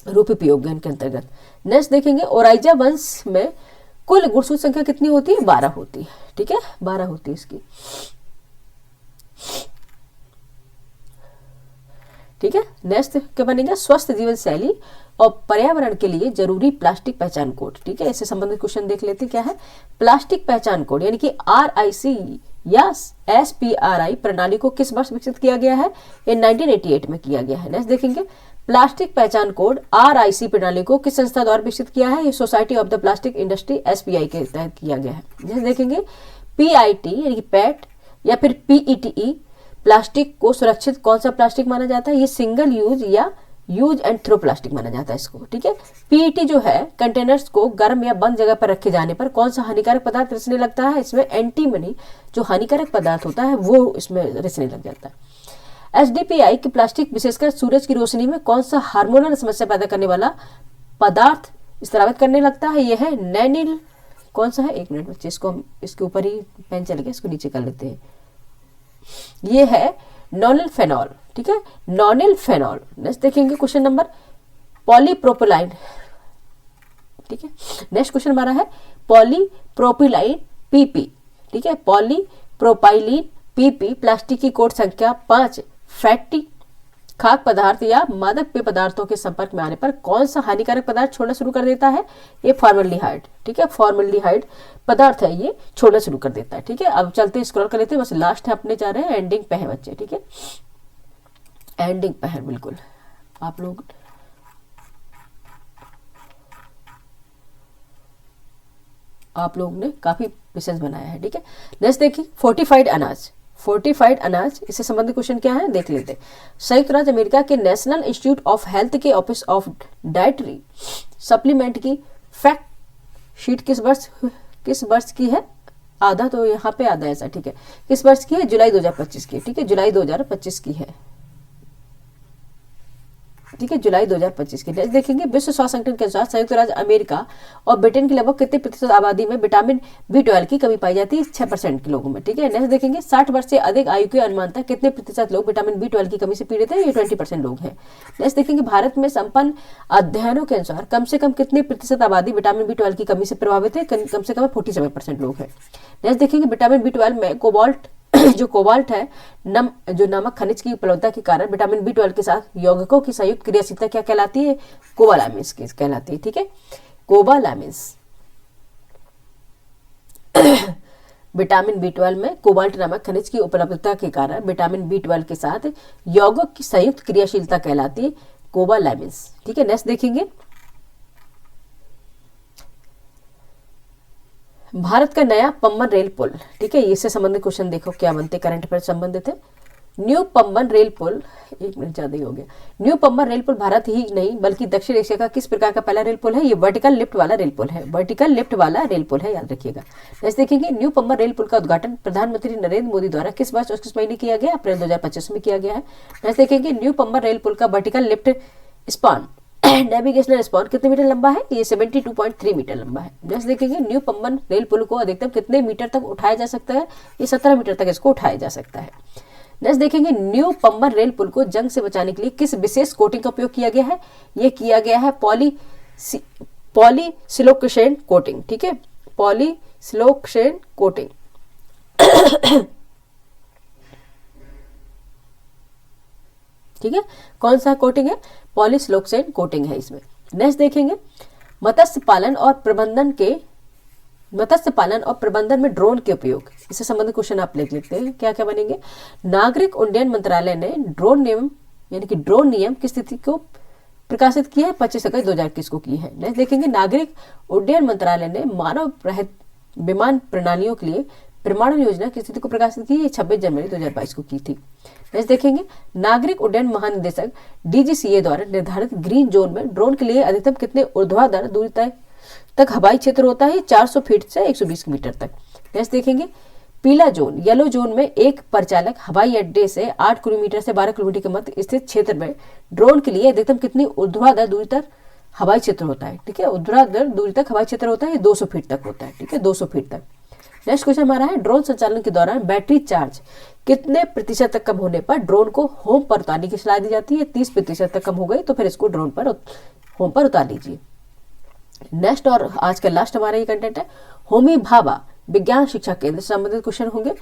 रूपी पिगोन के अंतर्गत। नेक्स्ट देखेंगे ओराइजा वंश में कुल गुणसूत्र संख्या कितनी होती है? 12 होती है। ठीक है, 12 होती है इसकी। ठीक है, नेक्स्ट क्या बनेगा? स्वस्थ जीवन शैली और पर्यावरण के लिए जरूरी प्लास्टिक पहचान कोड। ठीक है, इससे संबंधित क्वेश्चन देख लेते हैं क्या है। प्लास्टिक पहचान कोड यानी कि RIC या SPRI प्रणाली को किस वर्ष विकसित किया गया है? ये 1988 में किया गया है। नेक्स्ट देखेंगे प्लास्टिक पहचान कोड RIC प्रणाली को किस संस्था द्वारा विकसित किया है? ये society of the plastic industry SPI के तहत किया गया है। जैसे देखेंगे PIT यानी कि पैट या फिर PETE प्लास्टिक को सुरक्षित कौन सा प्लास्टिक माना जाता है? ये सिंगल यूज या यूज एंड थ्रो प्लास्टिक माना जाता है इसको, ठीक है। PET जो है कंटेनर्स को गर्म या बंद जगह पर रखे जाने पर कौन सा हानिकारक पदार्थ रिसने लगता है? इसमें एंटीमनी जो हानिकारक पदार्थ होता है वो इसमें रिसने लग जाता है। HDPE की प्लास्टिक विशेषकर सूरज की रोशनी में कौन सा हार्मोनल समस्या पैदा करने वाला पदार्थ स्रावित करने लगता है? यह है नैनिल, कौन सा है? एक मिनट बच्चे, इसको हम इसके ऊपर ही पेन चल गया, इसको नीचे कर लेते हैं। ये है नॉनिल फेनॉल, ठीक है, नॉनिल फेनॉल। नेक्स्ट देखेंगे क्वेश्चन नंबर पॉलीप्रोपिलाइन, ठीक है। नेक्स्ट क्वेश्चन हमारा है पॉलीप्रोपिलाइन PP, ठीक है, पॉलीप्रोपाइलिन PP प्लास्टिक की कोड संख्या 5 फैटी खाद्य पदार्थ या मादक पेय पदार्थों के संपर्क में आने पर कौन सा हानिकारक पदार्थ छोड़ना शुरू कर देता है? ये फॉर्मल्डिहाइड, ठीक है, फॉर्मल्डिहाइड पदार्थ है, ये छोड़ना शुरू कर देता है, ठीक है। अब चलते स्क्रॉल कर लेते हैं, बस लास्ट है अपने जा रहे हैं एंडिंग पे है बच्चे, ठीक है, एंडिंग पे है बिल्कुल। आप लोग ने काफी विशेष बनाया है, ठीक है। नेक्स्ट देखिए फोर्टिफाइड अनाज, फोर्टिफाइड अनाज, इससे संबंधित क्वेश्चन क्या है देख लेते हैं। संयुक्त राज्य अमेरिका के नेशनल इंस्टीट्यूट ऑफ हेल्थ के ऑफिस ऑफ डाइटरी सप्लीमेंट की फैक्ट शीट किस वर्ष की है? आधा तो यहाँ पे आधा ऐसा, ठीक है, किस वर्ष की है? जुलाई 2025 की, ठीक है, जुलाई 2025 की है, ठीक है, जुलाई 2025 की। नेक्स्ट देखेंगे विश्व स्वास्थ्य संगठन के अनुसार संयुक्त राज्य अमेरिका और ब्रिटेन की लगभग कितने प्रतिशत आबादी में विटामिन B12 की कमी पाई जाती है? 6% के लोगों में, ठीक है। नेक्स्ट देखेंगे 60 वर्ष से अधिक आयु के अनुमानतः कितने प्रतिशत लोग विटामिन B12 की कमी से पीड़ित है? ये 20% लोग हैं। नेक्स्ट देखेंगे भारत में संपन्न अध्ययनों के अनुसार कम से कम कितने प्रतिशत आबादी विटामिन B12 की कमी से प्रभावित है? कम से कम 47% लोग हैं। नेक्स्ट देखेंगे विटामिन B12 में कोबाल्ट जो कोबाल्ट है जो नमक खनिज की उपलब्धता के कारण विटामिन B12 के साथ यौगिकों की संयुक्त क्रियाशीलता क्या कहलाती है? कोबालामिन्स की कहलाती है, ठीक है, कोबालामिन्स। विटामिन B12 में कोबाल्ट नामक खनिज की उपलब्धता के कारण विटामिन B12 के साथ यौगिक की संयुक्त क्रियाशीलता कहलाती है कोबालामिन्स, ठीक है। नेक्स्ट देखेंगे भारत का नया पम्बन रेल पुल, ठीक है, इससे संबंधित क्वेश्चन देखो क्या बनते, करंट अफेयर संबंधित है। न्यू पम्बन रेल पुल, एक मिनट ज्यादा ही हो गया। न्यू पम्बन रेल पुल भारत ही नहीं बल्कि दक्षिण एशिया का किस प्रकार का पहला रेल पुल है? ये वर्टिकल लिफ्ट वाला रेल पुल है, वर्टिकल लिफ्ट वाला रेल पुल है, याद रखिएगा। नेक्स्ट देखेंगे न्यू पम्बन रेल पुल का उद्घाटन प्रधानमंत्री नरेंद्र मोदी द्वारा किस वर्ष और किस महीने किया गया? अप्रैल 2025 में किया गया है। नेक्स्ट देखेंगे न्यू पम्बन रेल पुल का vertical lift span navigational spawn कितने मीटर लंबा है? ये 72.3 मीटर लंबा है। नेक्स्ट देखेंगे न्यू पम्बन रेल पुल को अधिकतम कितने मीटर तक उठाया जा सकता है? ये 17 मीटर तक इसको उठाया जा सकता है। नेक्स्ट देखेंगे न्यू पम्बन रेल पुल को जंग से बचाने के लिए किस विशेष कोटिंग का उपयोग किया गया है? ये किया गया है पॉलीसिलोक्सेन कोटिंग, ठीक है, पॉलीसिलोक्सेन कोटिंग। ठीक है, कौन सा कोटिंग है? पॉलीसिलोक्सेन कोटिंग है इसमें। नेक्स्ट देखेंगे मत्स्य पालन और प्रबंधन में ड्रोन के उपयोग, इससे संबंधित क्वेश्चन आप लिख लेते हैं। क्या क्या बनेंगे? नागरिक उड्डयन मंत्रालय ने ड्रोन नियम यानी कि ड्रोन नियम की स्थिति को प्रकाशित किया है 25 अगस्त 2021 को की है। नेक्स्ट देखेंगे नागरिक उड्डयन मंत्रालय ने मानव रहित विमान प्रणालियों के लिए परमाणु योजना की स्थिति को प्रकाशित की है 26 जनवरी 2022 को की थी। नेक्स्ट देखेंगे नागरिक उड्डयन महानिदेशक DGCA द्वारा निर्धारित ग्रीन जोन में ड्रोन के लिए अधिकतम कितने ऊर्ध्वाधर दूरी तक हवाई क्षेत्र होता है? 400 फीट से 120 मीटर तक। नेक्स्ट देखेंगे पीला जोन येलो जोन में एक परिचालक हवाई अड्डे से 8 किलोमीटर से 12 किलोमीटर के मध्य स्थित क्षेत्र में ड्रोन के लिए अधिकतम कितनी ऊर्ध्वाधर दूरी तक हवाई क्षेत्र होता है? ठीक है, ऊर्ध्वाधर दूरी तक हवाई क्षेत्र होता है 200 फीट तक होता है, ठीक है, 200 फीट तक। नेक्स्ट क्वेश्चन हमारा है ड्रोन संचालन के दौरान बैटरी चार्ज कितने प्रतिशत तक कम होने पर ड्रोन को होम पर उतारने की सलाह दी जाती है? 30% तक कम हो गई तो फिर इसको ड्रोन पर होम पर उतार लीजिए। नेक्स्ट और आज का लास्ट हमारा ये कंटेंट है होमी भाभा विज्ञान शिक्षा केंद्र से संबंधित क्वेश्चन होंगे।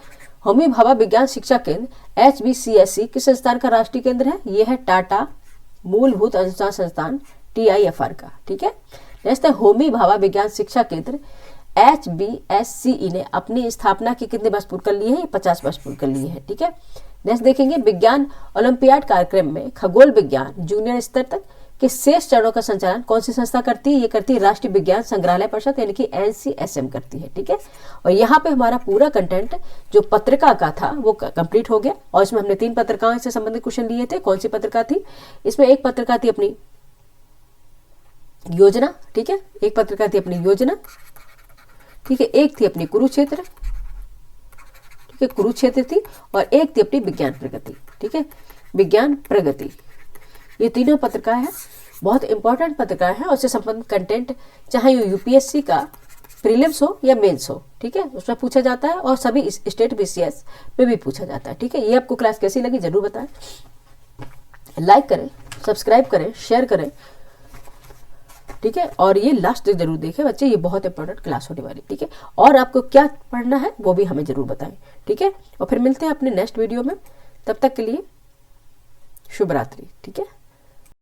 होमी भाभा विज्ञान शिक्षा केंद्र HVCSC किस संस्थान का राष्ट्रीय केंद्र है? ये है टाटा मूलभूत अनुसंधान संस्थान TIFR का, ठीक है। नेक्स्ट है होमी भाभा विज्ञान शिक्षा केंद्र HVSCE ने अपनी स्थापना की कितने वर्ष पूर्ण कर लिए हैं? 50 वर्ष पूर्ण कर लिए हैं, ठीक है। नेक्स्ट देखेंगे विज्ञान ओलंपियाड कार्यक्रम में खगोल विज्ञान जूनियर स्तर तक के शेष चरणों का संचालन कौन सी संस्था करती है? ये करती है राष्ट्रीय विज्ञान संग्रहालय परिषद यानी कि NCSM करती है। ठीक है, और यहाँ पे हमारा पूरा कंटेंट जो पत्रिका का था वो कंप्लीट हो गया। और इसमें हमने 3 पत्रिकाओं से संबंधित क्वेश्चन लिए थे। कौन सी पत्रिका थी? इसमें एक पत्रिका थी अपनी योजना, ठीक है, एक पत्रिका थी अपनी योजना, ठीक है, एक थी अपनी कुरुक्षेत्र, ठीक है, कुरुक्षेत्र थी, और एक थी अपनी विज्ञान प्रगति। ठीक है, विज्ञान प्रगति, ये तीनों पत्रिकाएं हैं, बहुत इंपॉर्टेंट पत्रिकाएं हैं। और उससे संबंधित कंटेंट चाहे UPSC का प्रीलिम्स हो या मेंस हो, ठीक है, उसमें पूछा जाता है, और सभी स्टेट BCS में भी पूछा जाता है। ठीक है, ये आपको क्लास कैसी लगी जरूर बताएं, लाइक करें, सब्सक्राइब करें, शेयर करें। ठीक है, और ये लास्ट तक जरूर देखें बच्चे, ये बहुत इंपॉर्टेंट क्लास होने वाली। ठीक है, और आपको क्या पढ़ना है वो भी हमें जरूर बताएं। ठीक है, और फिर मिलते हैं अपने नेक्स्ट वीडियो में, तब तक के लिए शुभ रात्रि। ठीक है।